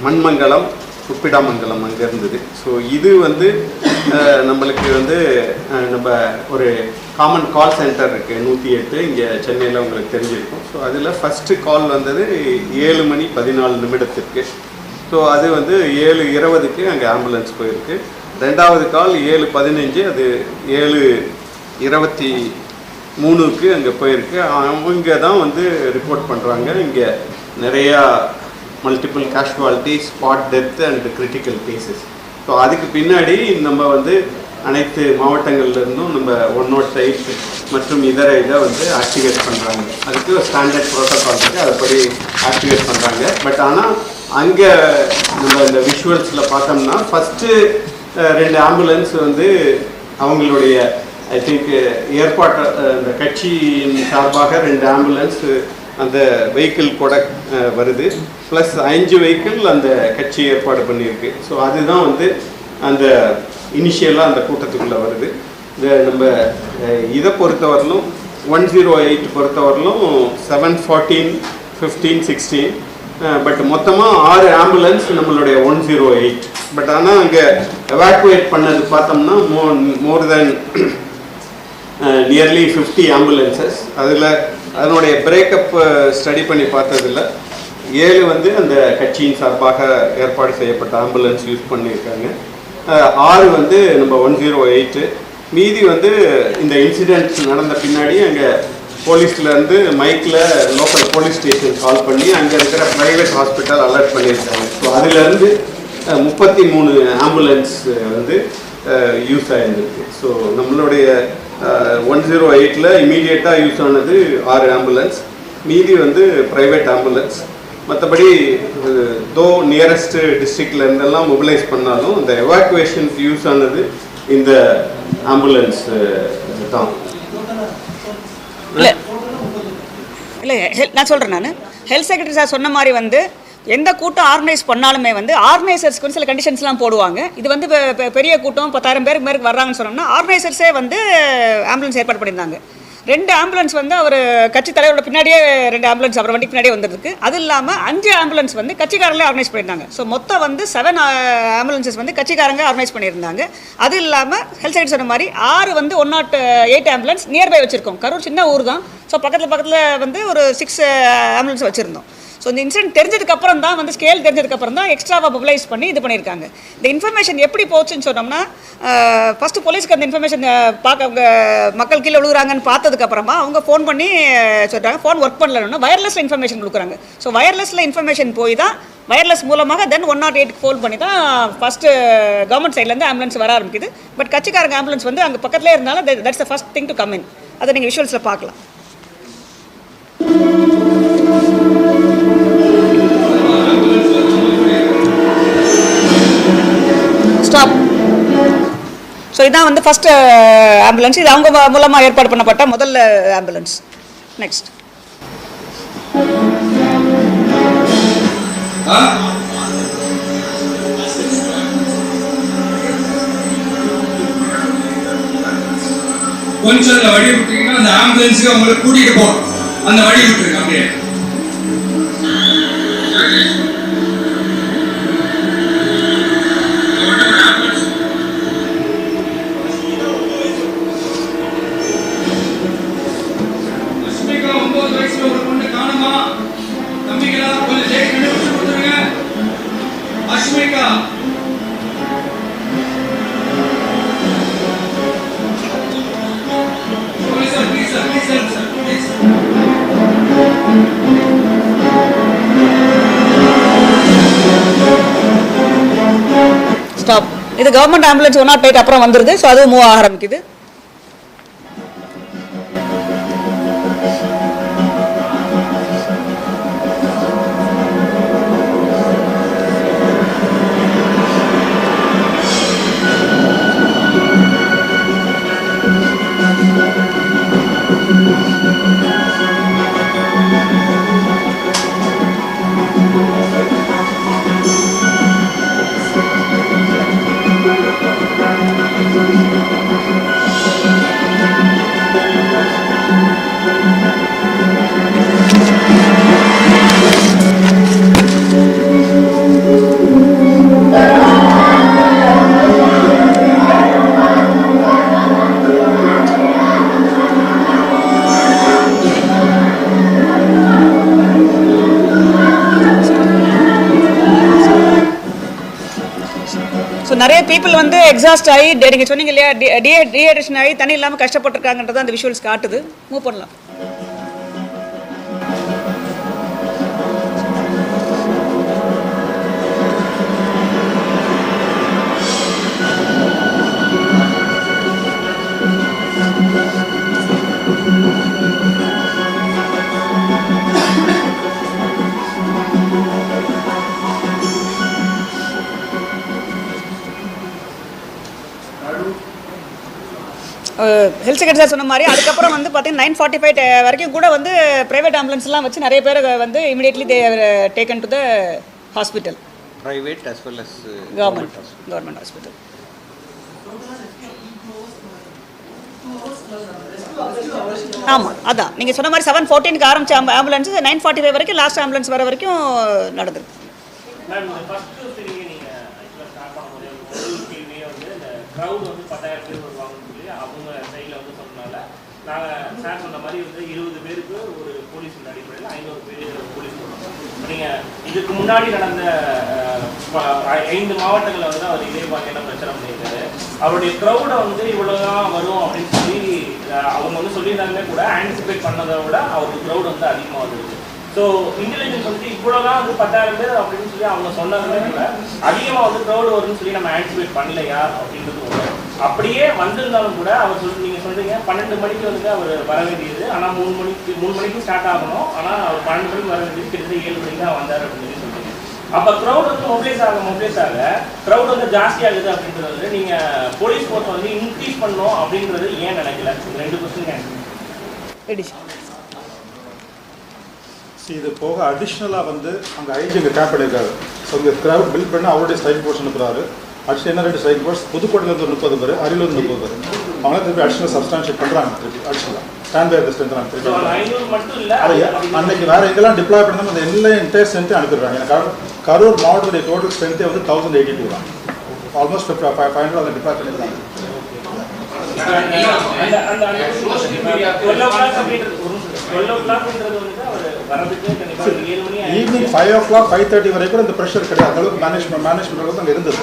மண்மங்கலம், உப்பிடாமங்கலம் அங்கே இருந்தது. ஸோ இது வந்து நம்மளுக்கு வந்து நம்ம ஒரு காமன் கால் சென்டர் இருக்குது 108 இங்கே சென்னையில் உங்களுக்கு தெரிஞ்சிருக்கும். ஸோ அதில் ஃபஸ்ட்டு கால் வந்தது 7 மணி 14 நிமிடத்திற்கு. ஸோ அது வந்து 7:20க்கு அங்கே ஆம்புலன்ஸ் போயிருக்கு. ரெண்டாவது கால் 7:15, அது 7:23க்கு அங்கே போயிருக்கு. அவங்க தான் வந்து ரிப்போர்ட் பண்ணுறாங்க இங்கே நிறையா multiple casualty, spot death and critical cases. So அதுக்கு பின்னாடி நம்ம வந்து அனைத்து மாவட்டங்கள்லேருந்தும் நம்ம 108 மற்றும் இதர இதை வந்து ஆக்டிவேட் பண்ணுறாங்க. அதுக்கு ஸ்டாண்டர்ட் ப்ரோட்டோகால் இருக்குது, அதுபடி ஆக்டிவேட் பண்ணுறாங்க. பட் ஆனால் அங்கே நம்ம இந்த விஷுவல்ஸில் பார்த்தோம்னா ஃபஸ்ட்டு 2 ஆம்புலன்ஸ் வந்து அவங்களுடைய ஐ திங்க் ஏற்பாட்டு இந்த கட்சியின் சார்பாக 2 ஆம்புலன்ஸ் அந்த வெஹிக்கிள் கூட வருது. ப்ளஸ் 5 வெஹிக்கிள் அந்த கட்சி ஏற்பாடு பண்ணியிருக்கு. ஸோ அதுதான் வந்து அந்த இனிஷியலாக அந்த கூட்டத்துக்குள்ளே வருது. இந்த நம்ம இதை பொறுத்தவரையிலும் 108 பொறுத்தவரையிலும் 7, 14, 15, 16 பட் மொத்தமாக 6 ஆம்புலன்ஸ் நம்மளுடைய 108. பட் ஆனால் அங்கே எவாக்குவேட் பண்ணது பார்த்தோம்னா மோர் தென் நியர்லி 50 ஆம்புலன்சஸ். அதில் அதனுடைய பிரேக்கப் ஸ்டடி பண்ணி பார்த்ததில் 7 வந்து அந்த கட்சியின் சார்பாக ஏற்பாடு செய்யப்பட்ட ஆம்புலன்ஸ் யூஸ் பண்ணியிருக்காங்க. 6 வந்து நம்ம 108. மீதி வந்து இந்த இன்சிடென்ட்ஸ் நடந்த பின்னாடி அங்கே போலீஸ்லேருந்து மைக்கில் லோக்கல் போலீஸ் ஸ்டேஷன் கால் பண்ணி அங்கே இருக்கிற ப்ரைவேட் ஹாஸ்பிட்டல் அலர்ட் பண்ணியிருக்காங்க. ஸோ அதுலேருந்து 33 ஆம்புலன்ஸ் வந்து யூஸ் ஆகிருக்கு. ஸோ நம்மளுடைய 108ல் இமீடியட்டாக யூஸ் ஆனது 6 ஆம்புலன்ஸ், மீதி வந்து ப்ரைவேட் ஆம்புலன்ஸ். மற்றபடி தோ நியரஸ்ட் டிஸ்ட்ரிக்டில் இருந்தெல்லாம் மொபிலைஸ் பண்ணாலும் இந்த எவாக்குவேஷன்ஸ் யூஸ் ஆனது இந்த ஆம்புலன்ஸ் தான். இல்லை நான் சொல்கிறேன், நான் ஹெல்த் செக்ரட்டரி சார் சொன்ன மாதிரி வந்து எந்த கூட்டம் ஆர்கனைஸ் பண்ணாலுமே வந்து ஆர்கனைசர்ஸ்க்கு வந்து சில கண்டிஷன்ஸ்லாம் போடுவாங்க. இது வந்து பெரிய கூட்டம் 10,000 பேருக்கு வர்றாங்கன்னு சொன்னோம்னா ஆர்கனைசர்ஸே வந்து ஆம்புலன்ஸ் ஏற்பாடு பண்ணியிருந்தாங்க. 2 ஆம்புலன்ஸ் வந்து அவர் கட்சி தலைவரோட பின்னாடியே 2 ஆம்புலன்ஸ் அவர் வண்டிக்கு பின்னாடியே வந்திருக்கு. அது இல்லாமல் 5 ஆம்புலன்ஸ் வந்து கட்சிக்காரங்களே ஆர்கனைஸ் பண்ணியிருந்தாங்க. ஸோ மொத்தம் வந்து 7 ஆம்புலன்ஸஸ் வந்து கட்சிக்காரங்க ஆர்கனைஸ் பண்ணியிருந்தாங்க. அது இல்லாமல் ஹெல்த் செக்ரட்டரி சொன்ன மாதிரி 6 வந்து 108 ஆம்புலன்ஸ் நியர்பை வச்சுருக்கோம். கரூர் சின்ன ஊர் தான். ஸோ பக்கத்தில் வந்து ஒரு 6 ஆம்புலன்ஸ் வச்சுருந்தோம். ஸோ இந்த இன்சிடென்ட் தெரிஞ்சதுக்கப்புறம் தான் வந்து ஸ்கேல் தெரிஞ்சதுக்கப்புறம் தான் எக்ஸ்ட்ராவாக மொபிலைஸ் பண்ணி இது பண்ணியிருக்காங்க. இந்த இன்ஃபர்மேஷன் எப்படி போச்சுன்னு சொன்னோம்னா, ஃபஸ்ட்டு போலீஸ்க்கு அந்த இன்ஃபர்மேஷன் பார்க்க அவங்க மக்கள் கீழே விழுகுறாங்கன்னு பார்த்ததுக்கப்புறமா அவங்க ஃபோன் பண்ணி சொல்கிறாங்க, ஃபோன் ஒர்க் பண்ணலன்னா வயர்லெஸில் இன்ஃபர்மேஷன் கொடுக்குறாங்க. ஸோ வயர்லெஸில் இன்ஃபர்மேஷன் போய் தான் வயர்லெஸ் மூலமாக தென் 108க்கு ஃபோன் பண்ணி தான் ஃபஸ்ட்டு கவர்மெண்ட் சைட்லேருந்து ஆம்புலன்ஸ் வர ஆரம்பிக்குது. பட் கட்சிக்காரங்க ஆம்புலன்ஸ் வந்து அங்கே பக்கத்துலேயே இருந்தாலும் that's the first thing to come in. அதை நீங்கள் விஷுவல்ஸில் பார்க்கலாம். ஸ்டாப். ஸோ இதான் வந்து ஃபஸ்ட்டு ஆம்புலன்ஸ். இது அவங்க மூலமாக ஏற்பாடு பண்ணப்பட்ட முதல் ஆம்புலன்ஸ். நெக்ஸ்ட். கொஞ்சம் அந்த வழி விட்டீங்கன்னா அந்த ஆம்புலன்ஸுக்கு அவங்களை கூட்டிகிட்டு போகணும். அந்த வழி விட்டுருங்க அப்படியே. ஸ்டாப். இது கவர்மெண்ட் ஆம்புலன்ஸ் 108 அப்புறம் வந்துருது. ஸோ அது மூவ் ஆக ஆரம்பிக்குது. ஸோ நிறைய பீப்புள் வந்து எக்ஸாஸ்ட் ஆகி நீங்கள் சொன்னீங்க இல்லையா, டீஹைட்ரேஷன் ஆகி தண்ணி இல்லாமல் கஷ்டப்பட்டுருக்காங்கன்றது அந்த விஷுவல்ஸ் காட்டுது. மூவ் பண்ணலாம். ஹெல்த் செக்ரட்டரி சார் சொன்ன மாதிரி அதுக்கப்புறம் வந்து பார்த்தீங்கன்னா 9:45 வரைக்கும் கூட வந்து ப்ரைவேட் ஆம்புலன்ஸ்லாம் வச்சு நிறைய பேர் வந்து immediately they taken to the hospital. Private as well as government hospital. ஆமாம், அதான் நீங்கள் சொன்ன மாதிரி 7:14க்கு ஆரம்பிச்ச ஆம்புலன்ஸ் 9:45 வரைக்கும் லாஸ்ட் ஆம்புலன்ஸ் வர வரைக்கும் நடந்திருக்கு. க்ரௌட் வந்து 10,000 பேர் வருவாங்கன்னு சொல்லி அவங்க சைடில் வந்து சொன்னனால நாங்கள் சார் சொன்ன மாதிரி வந்து 20 பேருக்கு ஒரு போலீஸ் அடிப்படையில் 500 பேர் போலீஸ் போடுறோம். நீங்கள் இதுக்கு முன்னாடி நடந்த 5 மாவட்டங்களில் வந்து அவர் இதே மாதிரியான பிரச்சனை பண்ணியிருக்காரு. அவருடைய க்ரௌடை வந்து இவ்வளோதான் வரும் அப்படின்னு சொல்லி அவங்க வந்து சொல்லியிருந்தாலுமே கூட ஆன்டிசிபேட் பண்ணதை விட அவருக்கு க்ரௌட் வந்து அதிகமாக வந்துருக்கு. ஸோ இன்டெலிஜென்ஸ் வந்து இவ்வளோதான் வந்து 10,000 பேர் அப்படின்னு சொல்லி அவங்க சொன்னதுமே கூட அதிகமாக வந்து க்ரௌடு வரும்னு சொல்லி நம்ம ஆன்டிசிபேட் பண்ணலையா அப்படின்றது ஒன்று. அப்படியே வந்திருந்தாலும் கூட அவர் நீங்கள் சொல்கிறீங்க 12 மணிக்கு வந்து அவர் வர வேண்டியது, ஆனால் 3 மணிக்கு ஸ்டார்ட் ஆகணும், ஆனால் அவர் 12 மணிக்கு வர வேண்டியது கிட்டத்தட்ட 7 மணிக்கு தான் வந்தார் அப்படின்னு சொல்லி சொல்கிறீங்க. அப்போ க்ரௌட் வந்து மொபிலைஸ் ஆக க்ரௌட் வந்து ஜாஸ்தி ஆகுது அப்படின்றது வந்து நீங்கள் போலீஸ் ஃபோர்ஸ் வந்து இன்க்ரீஸ் பண்ணணும் அப்படின்றது ஏன் நினைக்கல? 2 கொஸ்டின் கேன்சல். இது போக அடிஷ்னலாக வந்து அங்கே ஐஜி இங்கே கேப் பண்ணியிருக்காரு. ஸோ இங்கே க்ரௌட் பில்ட் பண்ணி அவருடைய ஸ்ட்ரைக் ஃபோர்ஸ் அனுப்புகிறாரு. அடிஷனல் என்ன 2 ஸ்ட்ரைக் ஃபோர்ஸ், புதுக்கோட்டையிலேருந்து 30 பேர், அரியலூர் 30 பேர். அவங்களே திருப்பி அடிஷ்னல் சப்ஸ்டான்ஷியேட் பண்ணுறாங்க திருப்பி அடிஷ்னலாக. ஸ்டாண்ட் பை தி ஸ்ட்ரென்த் நான் So, அந்த 500 மட்டும் இல்ல அது அன்னைக்கு வேற எங்கெல்லாம் டிப்ளாய் பண்ணணும் அந்த எல்லா என்டையர் ஸ்ட்ரென்த்தையும் அனுப்பிடுறாங்க. கரூர் மாவட்டத்துடைய டோட்டல் ஸ்ட்ரென்த்தே வந்து 1082 தான். ஆல்மோஸ்ட் 500 அதை டிப்ளாய் பண்ணியிருக்காங்க. அந்த 12 o'clock அப்படின்றது 12 o'clockன்றது வந்து அவர் வரதுக்கு கண்டிப்பா 7 மணி ஈவினிங் 5 o'clock 5:30 வரைக்கும் இந்த ப்ரெஷர் கிடையாது. அந்த அளவுக்கு மேனேஜ்மெண்ட் அளவுக்கு அங்கே இருந்தது.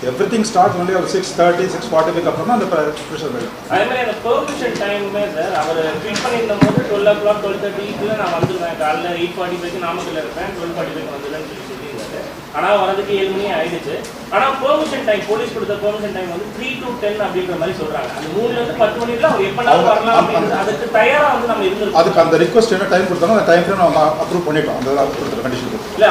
எவ்ரிதிங் ஸ்டார்ட் ஒன்லி ஒரு 6:30 6:45 அப்புறம் தான் அந்த ப்ரெஷர் வரும். அதே மாதிரி அந்த பெர்மிஷன் டைமே சார் அவர் ஃபில் பண்ணியிருந்த போது 12 o'clock 12:30 நான் வந்துடுவேன், காலைல 8:45 நாமக்கல்ல இருப்பேன், 12:45 வந்துடுவேன்னு சொல்லியிருந்தாரு. ஆனால் வரதுக்கு 7 மணி ஆயிடுச்சு. ஆனால் பெர்மிஷன் டைம் போலீஸ் கொடுத்த பெர்மிஷன் டைம் வந்து 3 to 10 அப்படின்ற மாதிரி சொல்றாங்க. அந்த 3ல இருந்து 10 மணிக்குள்ள அவர் எப்பனாலும் வரலாம் அப்படின்னு அதுக்கு தயாரா வந்து நம்ம இருந்திருக்கோம். அதுக்கு அந்த ரிக்வெஸ்ட் என்ன டைம் கொடுத்தாலும் அந்த டைம் ஃப்ரேம் நம்ம அப்ரூவ் பண்ணிட்டோம். அந்த கொடுத்த கண்டிஷன் இல்ல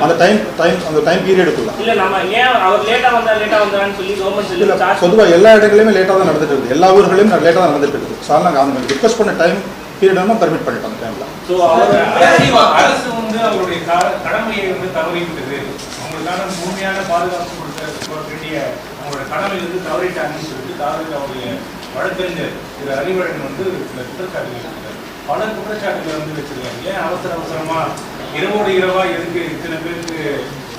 அந்த டைம் பீரியடுக்குள்ள இல்ல நம்ம ஏன் அவர் லேட்டா வந்தான்னு சொல்லி கவர்மெண்ட் சொல்லி பொதுவாக எல்லா இடங்களிலுமே லேட்டாக தான் நடந்துட்டு இருக்குது. எல்லா ஊர்களையும் லேட்டாக தான் நடந்துட்டு இருக்குது. ஸோ நாங்கள் அந்த ரிக்வெஸ்ட் பண்ண டைம் பீரியட் பர்மிட் பண்ணிட்டோம் அந்த டைமில். ஸோ அரசு வந்து அவருடைய கடமையை வந்து தவறிவிட்டது, அவங்களுக்கான முழுமையான பாதுகாப்பு கொடுக்க வேண்டிய அவங்களோட கடமையை வந்து தவறிட்டாங்கன்னு சொல்லிட்டு தாராள அவருடைய வழக்கறிஞர் திரு அறிவழகன் வந்து சில குற்றச்சாட்டுகள் இருக்காரு. பல குற்றச்சாட்டுகள் வந்து வச்சிருக்காங்க. ஏன் அவசரமா இரவோடு இரவா எதுக்கு இத்தனை பேருக்கு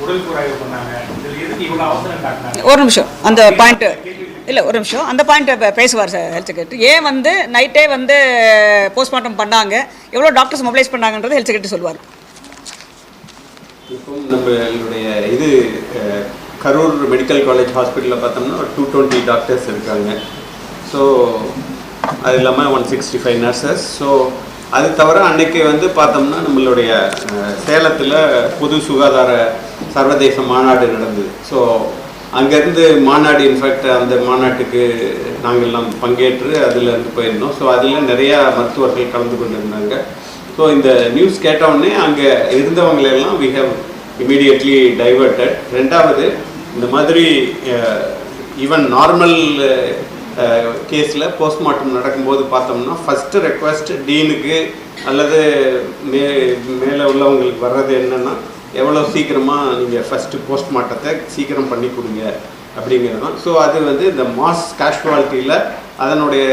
உடல் குறைவு பண்ணாங்க, இதில் எதுக்கு இவ்வளோ அவசரம் காட்டினாங்க? ஒரு நிமிஷம் அந்த பாயிண்ட் இல்லை, ஒரு நிமிஷம் அந்த பாயிண்ட்டை பேசுவார் சார் ஹெல்த் செக்ரட்டரி. ஏன் வந்து நைட்டே வந்து போஸ்ட்மார்ட்டம் பண்ணாங்க, எவ்வளோ டாக்டர்ஸ் மொபிலைஸ் பண்ணாங்கன்றது ஹெல்த் செக்ரட்டரி சொல்லுவார். இப்போ நம்மளுடைய இது கரூர் மெடிக்கல் காலேஜ் ஹாஸ்பிட்டலில் பார்த்தோம்னா ஒரு 220 டாக்டர்ஸ் இருக்காங்க. ஸோ அது இல்லாமல் 165 நர்சஸ். ஸோ அது தவிர அன்னைக்கு வந்து பார்த்தோம்னா நம்மளுடைய சேலத்தில் பொது சுகாதார சர்வதேச மாநாடு நடந்தது. ஸோ அங்கேருந்து மாநாடு இன்ஃபேக்ட் அந்த மாநாட்டுக்கு நாங்கள்லாம் பங்கேற்று அதில் இருந்து போயிருந்தோம். ஸோ அதில் நிறையா மருத்துவர்கள் கலந்து கொண்டிருந்தாங்க. ஸோ இந்த நியூஸ் கேட்டவுடனே அங்கே இருந்தவங்களெல்லாம் வி ஹவ் இமீடியட்லி டைவர்ட்டட். ரெண்டாவது இந்த மாதிரி ஈவன் நார்மல் கேஸில் போஸ்ட்மார்ட்டம் நடக்கும்போது பார்த்தோம்னா ஃபஸ்ட்டு ரெக்வஸ்ட் டீனுக்கு அல்லது மேலே உள்ளவங்களுக்கு வர்றது என்னென்னா எவ்வளோ சீக்கிரமாக நீங்கள் ஃபஸ்ட்டு போஸ்ட்மார்ட்டத்தை சீக்கிரம் பண்ணி கொடுங்க அப்படிங்கிறது தான். ஸோ அது வந்து இந்த மாஸ் கேஷுவாலிட்டியில் அதனுடைய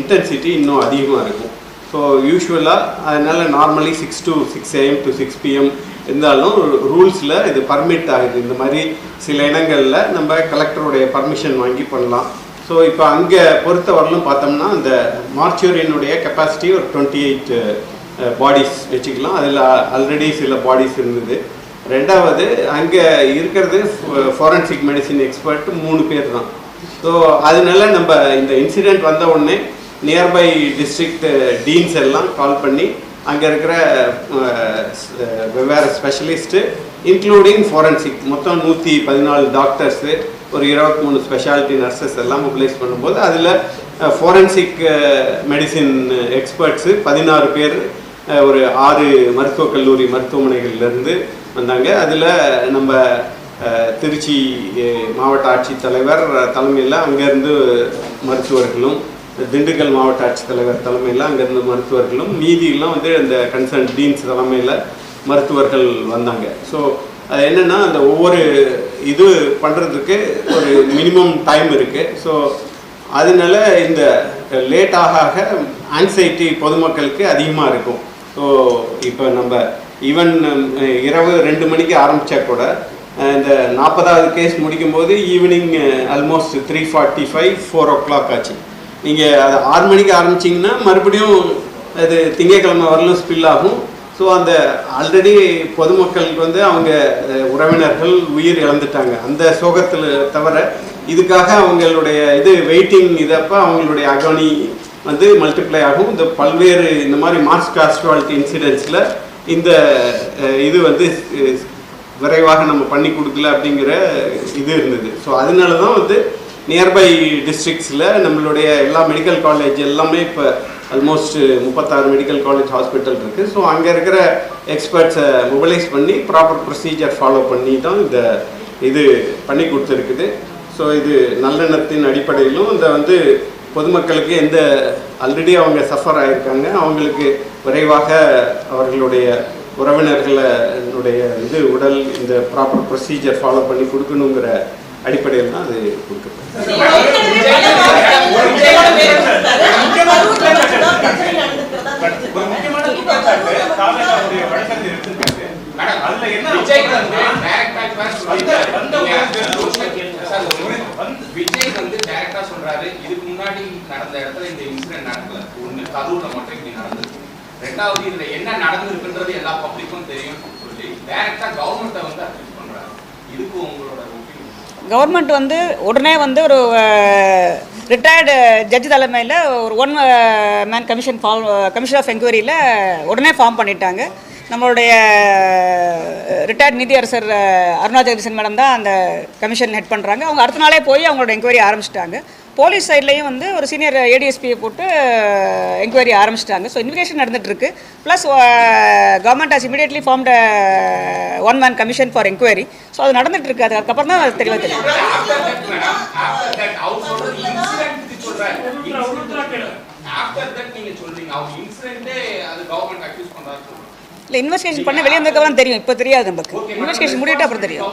இன்டென்சிட்டி இன்னும் அதிகமாக இருக்கும். ஸோ யூஸ்வலாக அதனால் normally 6 to 6 AM to 6 PM இருந்தாலும் ரூல்ஸில் இது பர்மிட் ஆகுது. இந்த மாதிரி சில இடங்களில் நம்ம கலெக்டருடைய பர்மிஷன் வாங்கி பண்ணலாம். ஸோ இப்போ அங்கே பொறுத்தவரையிலும் பார்த்தோம்னா அந்த மார்ச்சுரியனுடைய கெப்பாசிட்டி ஒரு 28 பாடிஸ் வச்சுக்கலாம். அதில் ஆல்ரெடி சில பாடிஸ் இருந்தது. ரெண்டாவது அங்கே இருக்கிறது ஃபாரன்சிக் மெடிசின் எக்ஸ்பர்ட் 3 பேர் தான். ஸோ அதனால நம்ம இந்த இன்சிடெண்ட் வந்த உடனே நியர்பை டிஸ்ட்ரிக்ட் டீன்ஸ் எல்லாம் கால் பண்ணி அங்கே இருக்கிற வெவ்வேறு ஸ்பெஷலிஸ்ட்டு இன்க்ளூடிங் ஃபாரன்சிக் மொத்தம் 114 டாக்டர்ஸு ஒரு 23 ஸ்பெஷாலிட்டி நர்சஸ் எல்லாம் மொபிலைஸ் பண்ணும்போது அதில் ஃபாரன்சிக் மெடிசின் எக்ஸ்பர்ட்ஸு 16 பேர் ஒரு 6 மருத்துவக் கல்லூரி மருத்துவமனைகள்லேருந்து வந்தாங்க. அதில் நம்ம திருச்சி மாவட்ட ஆட்சித்தலைவர் தலைமையில் அங்கேருந்து மருத்துவர்களும், திண்டுக்கல் மாவட்ட ஆட்சித்தலைவர் தலைமையில் அங்கேருந்து மருத்துவர்களும், மீதியெல்லாம் வந்து அந்த கன்சர்ன் டீன்ஸ் தலைமையில் மருத்துவர்கள் வந்தாங்க. ஸோ அது என்னென்னா அந்த ஒவ்வொரு இது பண்ணுறதுக்கு ஒரு மினிமம் டைம் இருக்குது. ஸோ அதனால இந்த லேட் ஆக ஆன்சைட்டி பொதுமக்களுக்கு அதிகமாக இருக்கும். ஸோ இப்போ நம்ம ஈவன் இரவு 2 மணிக்கு ஆரம்பித்தா கூட இந்த 40வது கேஸ் முடிக்கும்போது ஈவினிங் ஆல்மோஸ்ட் 3:45 4 o'clock ஆச்சு. நீங்கள் அது 6 மணிக்கு ஆரம்பிச்சிங்கன்னா மறுபடியும் அது திங்கட்கிழமை வரலும் ஸ்பில் ஆகும். ஸோ அந்த ஆல்ரெடி பொதுமக்களுக்கு வந்து அவங்க உறவினர்கள் உயிர் இழந்துட்டாங்க. அந்த சோகத்தில் தவிர இதுக்காக அவங்களுடைய இது வெயிட்டிங் இதப்போ அவங்களுடைய அகனி வந்து மல்டிப்ளை ஆகும். இந்த பல்வேறு இந்த மாதிரி மாஸ் கேஷுவாலிட்டி இன்சிடென்ட்ஸில் இந்த இது வந்து விரைவாக நம்ம பண்ணி கொடுக்கல அப்படிங்கிற இது இருந்தது. ஸோ அதனால தான் வந்து நியர்பை டிஸ்ட்ரிக்ஸில் நம்மளுடைய எல்லா மெடிக்கல் காலேஜ் எல்லாமே இப்போ ஆல்மோஸ்ட் 36 மெடிக்கல் காலேஜ் ஹாஸ்பிட்டல் இருக்குது. ஸோ அங்கே இருக்கிற எக்ஸ்பர்ட்ஸை மொபிலைஸ் பண்ணி ப்ராப்பர் ப்ரொசீஜர் ஃபாலோ பண்ணி தான் இந்த இது பண்ணி கொடுத்துருக்குது. ஸோ இது நல்லெண்ணத்தின் அடிப்படையிலும் இந்த வந்து பொதுமக்களுக்கு எந்த ஆல்ரெடி அவங்க சஃபர் ஆகியிருக்காங்க அவங்களுக்கு விரைவாக அவர்களுடைய உறவினர்களுடைய இது உடல் இந்த ப்ராப்பர் ப்ரொசீஜர் ஃபாலோ பண்ணி கொடுக்கணுங்கிற அடிப்படையில் தான் அது கொடுக்கப்படும். நடந்த இடத்துல இந்த இன்சிடென்ட் நடக்கல. ஒன்று கரூரில் மட்டும் இப்படி நடந்திருக்கு. ரெண்டாவது இதில் என்ன நடந்திருக்குன்றது எல்லா பப்ளிக்கும் தெரியும் சொல்லி டைரக்டாக கவர்மெண்ட்டை வந்து அக்யூஸ் பண்ணுறாங்க. இதுக்கு உங்களோட ஒப்பீனியன்? கவர்மெண்ட் வந்து உடனே வந்து ஒரு ரிட்டையர்டு ஜட்ஜ் தலைமையில் ஒரு ஒன் மேன் கமிஷன் ஆஃப் என்கொயரியில் உடனே ஃபார்ம் பண்ணிட்டாங்க. நம்மளுடைய ரிட்டையர்ட் நீதியரசர் அருணா ஜெகதீசன் மேடம் தான் அந்த கமிஷன் ஹெட் பண்ணுறாங்க. அவங்க அடுத்த நாளே போய் அவங்களோட என்கொயரி ஆரம்பிச்சிட்டாங்க. போலீஸ் சைட்லேயும் வந்து ஒரு சீனியர் ஏடிஎஸ்பியை போட்டு என்கொயரி ஆரம்பிச்சிட்டாங்க. ஸோ இன்வெஸ்டிகேஷன் நடந்துகிட்ருக்கு. Plus government has immediately formed one man commission for enquiry. So அது நடந்துகிட்ருக்கு. அதுக்கப்புறம் தான் அது தெளிவாக தெரியும். இல்லை இன்வெஸ்டிகேஷன் பண்ண வெளியே வந்ததுக்கப்புறம் தெரியும். இப்போ தெரியாது நமக்கு. இன்வெஸ்டிகேஷன் முடிவிட்டு அப்புறம் தெரியும்.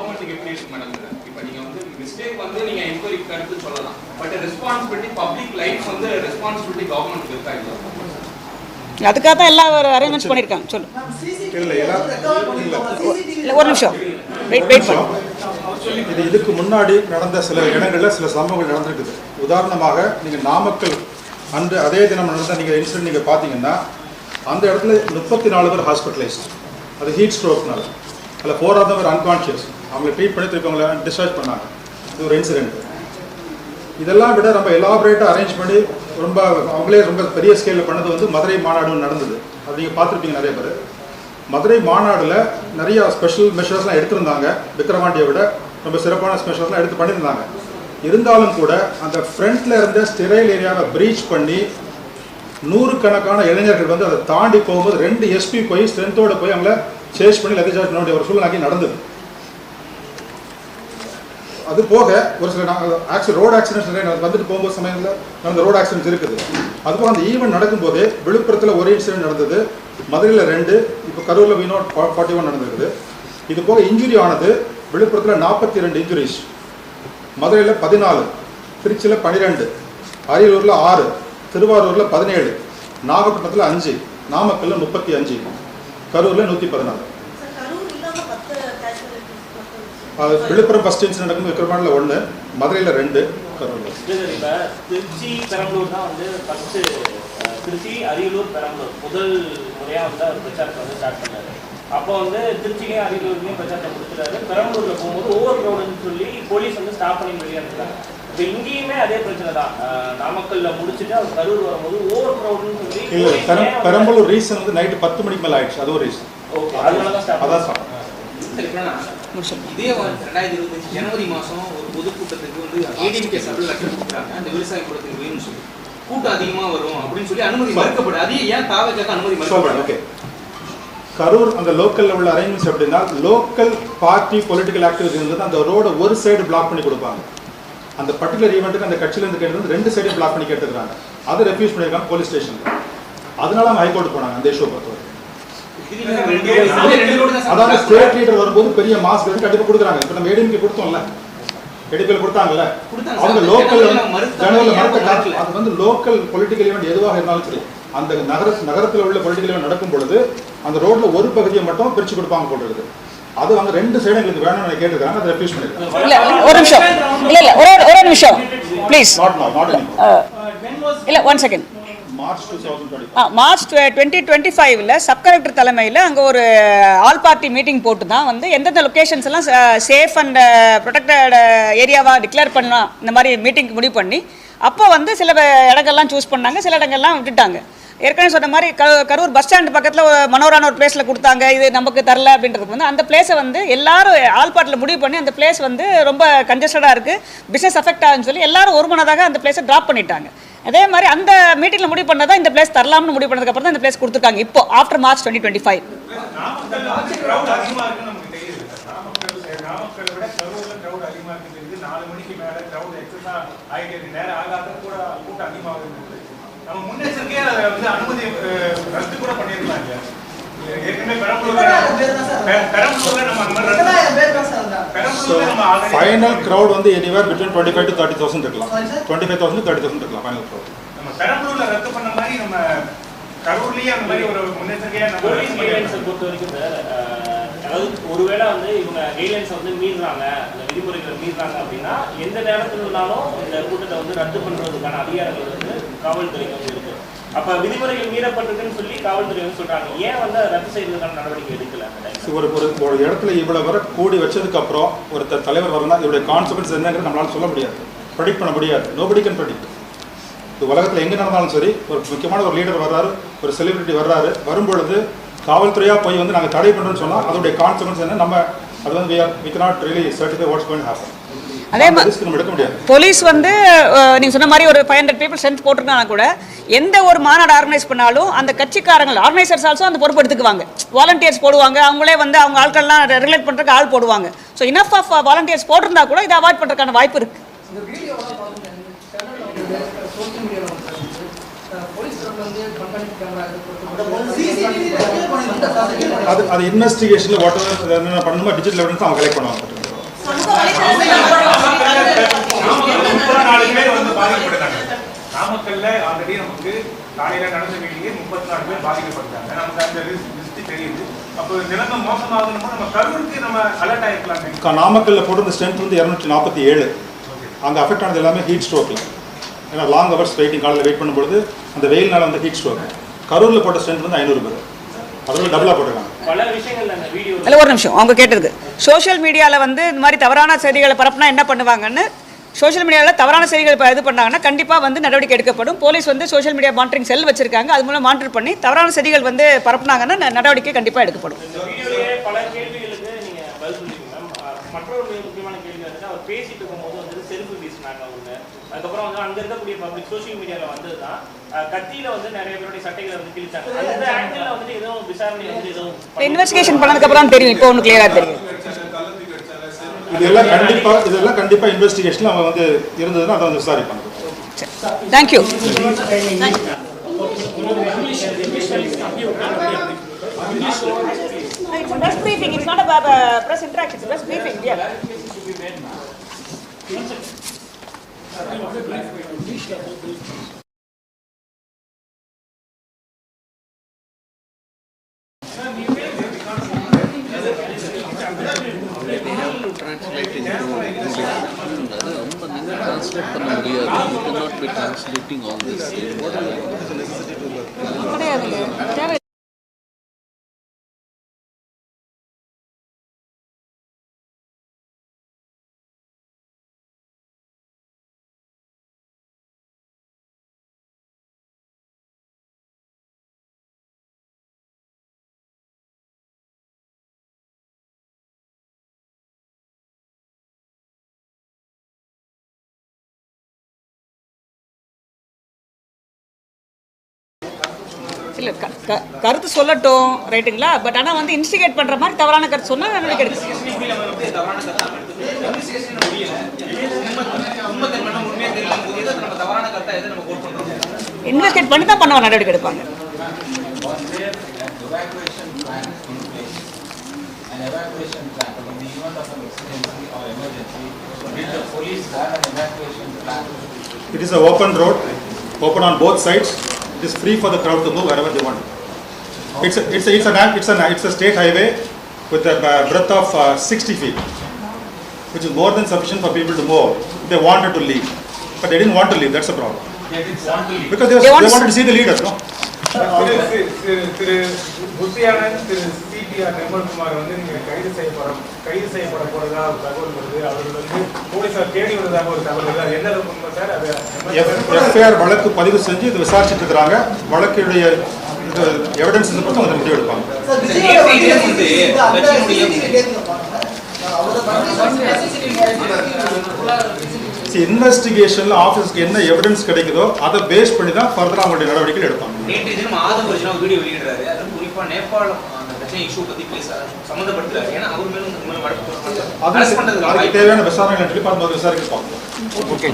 அதுக்காக தான் எல்லா ஒரு அரேஞ்ச்மெண்ட்ஸ் பண்ணியிருக்காங்க. சொல்லு. இல்லை ஒரு நிமிஷம் வெயிட் பண்ணு. இதுக்கு முன்னாடி நடந்த சில இடங்களில் சில சம்பவங்கள் நடந்திருக்குது. உதாரணமாக நீங்கள் நாமக்கல் அன்று அதே தினம் நடந்த நீங்கள் இன்சிடென்ட் நீங்கள் பார்த்தீங்கன்னா அந்த இடத்துல 34 பேர் ஹாஸ்பிட்டலைஸ்ட். அது ஹீட் ஸ்ட்ரோக்னால. அதில் 4 ஆஃப் தம் பேர் அன்கான்ஷியஸ். அவங்களை ட்ரீட் பண்ணி திருப்பவங்களை டிஸ்சார்ஜ் பண்ணாங்க. இது ஒரு இன்சிடென்ட். இதெல்லாம் விட ரொம்ப எலாபரேட்டாக அரேஞ்ச் பண்ணி ரொம்ப அவங்களே ரொம்ப பெரிய ஸ்கேலில் பண்ணது வந்து மதுரை மாநாடு நடந்தது. அது நீங்கள் பார்த்துருப்பீங்க நிறைய பேர். மதுரை மாநாடில் நிறையா ஸ்பெஷல் மெஷர்ஸ்லாம் எடுத்திருந்தாங்க. விக்ரவாண்டியை விட ரொம்ப சிறப்பான ஸ்பெஷல்ஸ்லாம் எடுத்து பண்ணியிருந்தாங்க. இருந்தாலும் கூட அந்த ஃப்ரண்ட்டில் இருந்த ஸ்டெரைல் ஏரியாவை ப்ரீச் பண்ணி 100கணக்கான இளைஞர்கள் வந்து அதை தாண்டி போகும்போது 2 எஸ்பி போய் ஸ்ட்ரென்த்தோடு போய் அவங்கள சேஸ் பண்ணி லத்தி சார்ஜ் பண்ண வேண்டிய ஒரு சூழ்நிலை நடந்தது. அது போக ஒரு சில ரோடு ஆக்சிடென்ட்ஸ் நிறைய வந்துட்டு போகும்போது சமயத்தில் நடந்த ரோடு ஆக்சிடென்ட்ஸ் இருக்குது. அதுபோக அந்த ஈவெண்ட் நடக்கும்போது விழுப்புரத்தில் ஒரு இன்சிடென்ட் நடந்தது, மதுரையில் 2, இப்போ கரூரில் V0 41 நடந்திருக்குது. இது போக இன்ஜுரி ஆனது விழுப்புரத்தில் 42 இன்ஜுரிஸ், மதுரையில் 14, திருச்சியில் 12, அரியலூரில் 6, திருவாரூரில் 17, நாகப்பட்டினத்தில் 5, நாமக்கல்லில் 35, கரூரில் 114. விழுப்புரம் ஃபர்ஸ்ட் இன்சிடென்ட் நடக்கும். விக்ரவாண்டியில் 1, மதுரையில் 2, கரூரில். இப்போ திருச்சி பெரம்பலூர் தான் வந்து ஃபர்ஸ்ட். திருச்சி அரியலூர் பெரம்பலூர் முதல் முறையாக வந்து அவர் பிரச்சாரத்தை வந்து ஸ்டார்ட் பண்ணார். அப்போ வந்து திருச்சிலையும் அரியலூர்லையும் பிரச்சாரத்தை கொடுத்துட்டாரு. பெரம்பலூரில் போகும்போது ஓவர் க்ரௌடுன்னு சொல்லி போலீஸ் வந்து ஸ்டாப் பண்ணி வெளியே இருந்தாங்க. இப்போ இங்கேயுமே அதே பிரச்சனை தான். நாமக்கல்ல முடிச்சுட்டு அவர் கரூர் வரும்போது ஓவர் க்ரௌடுன்னு சொல்லி இல்லை, பெரம்பலூர் ரீசன் வந்து நைட்டு 10 மணிக்கு மேலே ஆயிடுச்சு. அது ஒரு ரீசன். ஓகே, அதனால தான் ஸ்டாப். அதான் ஸ்டாப். இதே 2025 ஜனவரி மாதம் ஒரு பொதுக்கூட்டத்துக்கு வந்து ஏடிஎம்கே சார்பில் லெட்டர் கொடுக்குறாங்க. அந்த விவசாய கூட்டத்துக்கு வேணும்னு சொல்லி கூட்டம் அதிகமாக வரும் அப்படின்னு சொல்லி அனுமதி மறுக்கப்படும். அதே ஏன் தாவக்காக அனுமதி மறுக்கப்படும்? ஓகே, கரூர் அந்த லோக்கலில் உள்ள அரேஞ்ச்மெண்ட்ஸ் எப்படின்னா, லோக்கல் பார்ட்டி பொலிட்டிக்கல் ஆக்டிவிட்டி இருந்தது அந்த ரோட ஒரு சைடு பிளாக் பண்ணி கொடுப்பாங்க. அந்த பர்டிகுலர் ஈவெண்ட்டுக்கு அந்த கட்சியிலேருந்து கேட்டு 2 சைடு பிளாக் பண்ணி கேட்டுக்கிறாங்க. அதை ரெஃப்யூஸ் பண்ணியிருக்காங்க போலீஸ் ஸ்டேஷனில். அதனால அவங்க ஹைகோர்ட் போனாங்க அந்த இஷ்யூ பொறுத்தவரை. அதாவது ஸ்டேட் லீடர் வரும்போது பெரிய மாஸ்க் வந்து கண்டிப்பாக கொடுக்குறாங்க. இப்போ நம்ம ஏடிஎம்கே கொடுத்தோம்ல, ஏடிஎம்கே கொடுத்தாங்கல்ல, அவங்க லோக்கல் ஜனவரியில் மறுத்த அது வந்து லோக்கல் பொலிட்டிக்கல் ஈவெண்ட் எதுவாக இருந்தாலும் சரி, அந்த நகரத்தில் உள்ள பொலிட்டிக்கல் ஈவெண்ட் நடக்கும் பொழுது அந்த ரோட்ல ஒரு பகுதியை மட்டும் பிரிச்சு கொடுப்பாங்க போட்டுருக்குது. அது அவங்க 2 சைடும் எங்களுக்கு வேணும்னு கேட்டுருக்காங்க. அதை ரெஃப்யூஸ் பண்ணிருக்காங்க. இல்ல ஒரு நிமிஷம், இல்ல ஒரு நிமிஷம் ப்ளீஸ். இல்ல 1 செகண்ட். மார்ச் 2025 சப் கலெக்டர் தலைமையில் அங்கே ஒரு ஆல் பார்ட்டி மீட்டிங் போட்டு தான் வந்து எந்தெந்த லொக்கேஷன்ஸ் எல்லாம் சேஃப் அண்ட் ப்ரொடெக்டட் ஏரியாவாக டிக்ளேர் பண்ணலாம் இந்த மாதிரி மீட்டிங் முடிவு பண்ணி அப்போ வந்து சில இடங்கள்லாம் சூஸ் பண்ணாங்க, சில இடங்கள்லாம் விட்டுட்டாங்க. ஏற்கனவே சொன்ன மாதிரி கரூர் பஸ் ஸ்டாண்ட் பக்கத்தில் மனோரான ஒரு பிளேஸில் கொடுத்தாங்க, இது நமக்கு தரல அப்படின்றதுக்கு வந்து அந்த பிளேஸை வந்து எல்லாரும் ஆல் பார்ட்டியில் முடிவு பண்ணி அந்த பிளேஸ் வந்து ரொம்ப கன்ஜஸ்டடாக இருக்குது, பிஸ்னஸ் அஃபெக்ட் ஆகுன்னு சொல்லி எல்லாரும் ஒரு மனதாக அந்த பிளேஸை ட்ராப் பண்ணிட்டாங்க. அதே மாதிரி அந்த மீட்டிங்கில் முடிவு பண்ணதான் இந்த பிளேஸ் தரலாம்னு முடிவு பண்ணதுக்கப்புறம் தான் இந்த பிளேஸ் கொடுத்துருக்காங்க இப்போ ஆஃப்டர் மார்ச் 2025. ஃபைனல் கிரவுட் வந்து எனிவேர் பிட்வீன் 25 to 30,000 இருக்கலாம். 25,000 to 30,000 இருக்கலாம் ஃபைனல் கிரவுட். நம்ம பெரம்பலூர்ல ரத்து பண்ண மாதிரி நம்ம கரூர்லயே அந்த மாதிரி ஒரு முன்னெச்சரிக்கையா நம்ம போலீஸ் கைட்லைன்ஸை பொறுத்த வரைக்கும் சார், அதாவது ஒருவேளை வந்து இவங்க கைட்லைன்ஸை வந்து மீறுறாங்க, அந்த விதிமுறைகளை மீறுறாங்க அப்படின்னா எந்த நேரத்துலனாலும் இந்த கூட்டத்தை வந்து ரத்து பண்ணுறதுக்கான அதிகாரங்கள் வந்து காவல்துறைக்கு வந்து இருக்கு. அப்ப விதிமுறைகள் மீறப்பட்டிருக்குன்னு சொல்லி காவல்துறை வந்து சொல்றாங்க. ஏன் வந்து ரத்து செய்யறதுக்கான நடவடிக்கை எடுக்கல? ஒரு இடத்துல இவ்வளவு வர கூடி வச்சதுக்கு அப்புறம் ஒருத்தர் தலைவர் வரணும்னா இதோட கான்சிக்வன்ஸ் என்னங்கிறது நம்மளால சொல்ல முடியாது, ப்ரெடிக்ட் பண்ண முடியாது. Nobody can predict. இது உலகத்தில் எங்கே நடந்தாலும் சரி, ஒரு முக்கியமான ஒரு லீடர் வர்றாரு, ஒரு செலிபிரிட்டி வர்றாரு, வரும்பொழுது காவல்துறையாக போய் வந்து நாங்கள் தடை பண்ணுறோம்னு சொன்னால் அதோடைய கான்சிக்வன்ஸ் என்ன, நம்ம அது வந்து we cannot really certify what's going to happen. அதே மாதிரி போலீஸ் வந்து நீங்க சொன்ன மாதிரி ஒரு 500 people ஸ்ட்ரென்த் போட்டிருக்காங்க கூட, எந்த ஒரு மாநாடு ஆர்கனைஸ் பண்ணாலும் அந்த கட்சிக்காரங்கள் ஆர்கனைசர்ஸ் ஆல்சோ அந்த பொறுப்பு எடுத்துக்குவாங்க. வாலண்டியர்ஸ் போடுவாங்க, அவங்களே வந்து அவங்க ஆட்கள்லாம் ரெகுலேட் பண்ணுறதுக்கு ஆள் போடுவாங்க. ஸோ இனஃப் ஆஃப் வாலண்டியர்ஸ் போட்டிருந்தா கூட இதை அவாய்ட் பண்ணுறதுக்கான வாய்ப்பு இருக்கு. அது இன்வெஸ்டிகேஷன்ல வாட் என்ன பண்ணணுமோ டிஜிட்டல் எவிடன்ஸ் அவங்க கலெக்ட் பண்ணுவாங்க. 34 பேர் வந்து பாதிக்கப்பட்டாங்க. நாமக்கல்ல ஆல்ரெடி நமக்கு காலையில நடந்த மீட்டிங்கே 34 பேர் பாதிக்கப்பட்டாங்க. நமக்கு அந்த லிஸ்ட் தெரியுது. அப்போ நிலைமை மோசமாகணும்னா நம்ம கரூருக்கு நம்ம அலர்ட் ஆகிக்கலாம். நாமக்கல்ல போட்டு ஸ்ட்ரென்த் வந்து 247. அங்கே அஃபெக்ட் ஆனது எல்லாமே ஹீட் ஸ்ட்ரோக்ல. ஏன்னா லாங் ஹவர்ஸ் வெயிட்டிங், காலையில் வெயிட் பண்ணும்பொழுது அந்த வெயில்னால வந்து ஹீட் ஸ்ட்ரோக். கரூரில் போட்ட ஸ்ட்ரென்த் வந்து 500 பேர். அதில் டபுளாக போட்டிருக்காங்க. இல்லை ஒரு நிமிஷம், அவங்க கேட்டதுக்கு சோஷியல் மீடியாவில் வந்து இந்த மாதிரி தவறான செய்திகளை பரப்புனா என்ன பண்ணுவாங்கன்னு, சோஷியல் மீடியாவில் தவறான செய்திகள் இப்போ இது பண்ணாங்கன்னா கண்டிப்பாக வந்து நடவடிக்கை எடுக்கப்படும். போலீஸ் வந்து சோஷியல் மீடியா மானிட்டரிங் செல் வச்சிருக்காங்க, அது மூலம் மானிட்டர் பண்ணி தவறான செய்திகள் வந்து பரப்புனாங்கன்னா நடவடிக்கை கண்டிப்பாக எடுக்கப்படும். பல கேள்விகளுக்கு நீங்க பதில் சொல்லிருக்கீங்க. மற்றொரு முக்கியமான கேள்வி வந்து அவர் பேசிட்டு இருக்கும்போது வந்து செல்ஃபி வீசினாங்க அவங்க. அதுக்கப்புறம் வந்து அங்க இருக்கக்கூடிய பப்ளிக் சோஷியல் மீடியாவில் வந்ததுதான் கத்தியில வந்து நிறைய பேருடைய சட்டைகளை வந்து கிழிச்சாங்க. அந்த ஆங்கிள் வந்து எதுவும் விசாரணை வந்து எதுவும் இன்வெஸ்டிகேஷன் பண்ணதுக்கு அப்புறம் தெரியும். இப்போ ஒன்று கிளியரா தெரியும். இதெல்லாம் கண்டிப்பா இன்வெஸ்டிகேஷன்ல அவங்க வந்து இருந்ததுன்னா அதை வந்து விசாரிப்பாங்க. Thank you. It's a press briefing. It's not a press interaction. It's a press briefing. Yeah. Translate பண்ண முடியாது. You cannot be translating all this. இல்லை கருத்து சொல்லட்டும் ரைட்டுங்களா, பட் ஆனால் வந்து இன்ஸ்டிகேட் பண்ணுற மாதிரி தவறான கருத்து சொன்னால் நடவடிக்கை எடுக்கும். இன்வெஸ்டிகேட் பண்ணி தான் பண்ணுவாங்க, நடவடிக்கை எடுப்பாங்க. It is an open road, open on both sides. It is free for the crowd to move wherever they want. It's a state highway with a breadth of 60 feet, which is more than sufficient for people to move if they wanted to leave. But they didn't want to leave. That's the problem. Because they wanted to see the leaders, no? திரு புத்தியானன், திரு CPR Nirmalkumar வந்து நீங்க கைது செய்யப்பட போறதா ஒரு தகவல் வருது. அவர்கள் வந்து போலீசார் தேடி வருவதாக ஒரு தகவல் வருது. அது என்ன உண்மை சார்? அது எஃப்ஐஆர் வழக்கு பதிவு செஞ்சு இது விசாரிச்சுட்டு இருக்கிறாங்க. வழக்குடைய எவிடன்ஸ் பற்றி அவங்க முடிவு எடுப்பாங்க. இன்வெஸ்டிகேஷன்ல ஆபீஸ்க்கு என்ன எவிடன்ஸ் கிடைக்குதோ அதை பேஸ் பண்ணி தான் ஃபர்தரா அவங்களுடைய நடவடிக்கைகள் எடுப்பாங்க. நேற்று தினம் ஆதம் ஒரிஜினா வீடியோ வெளியிடுறாரு. அது குறிப்பா நேபாள அந்த பிரச்சனை இஷ்யூ பத்தி பேச சம்பந்தப்படுத்துறாரு. ஏன்னா அவர் மேலும் வழக்கு அதுக்கு தேவையான விசாரணைகள் சொல்லி பார்த்து விசாரிக்க பார்ப்போம். ஓகே.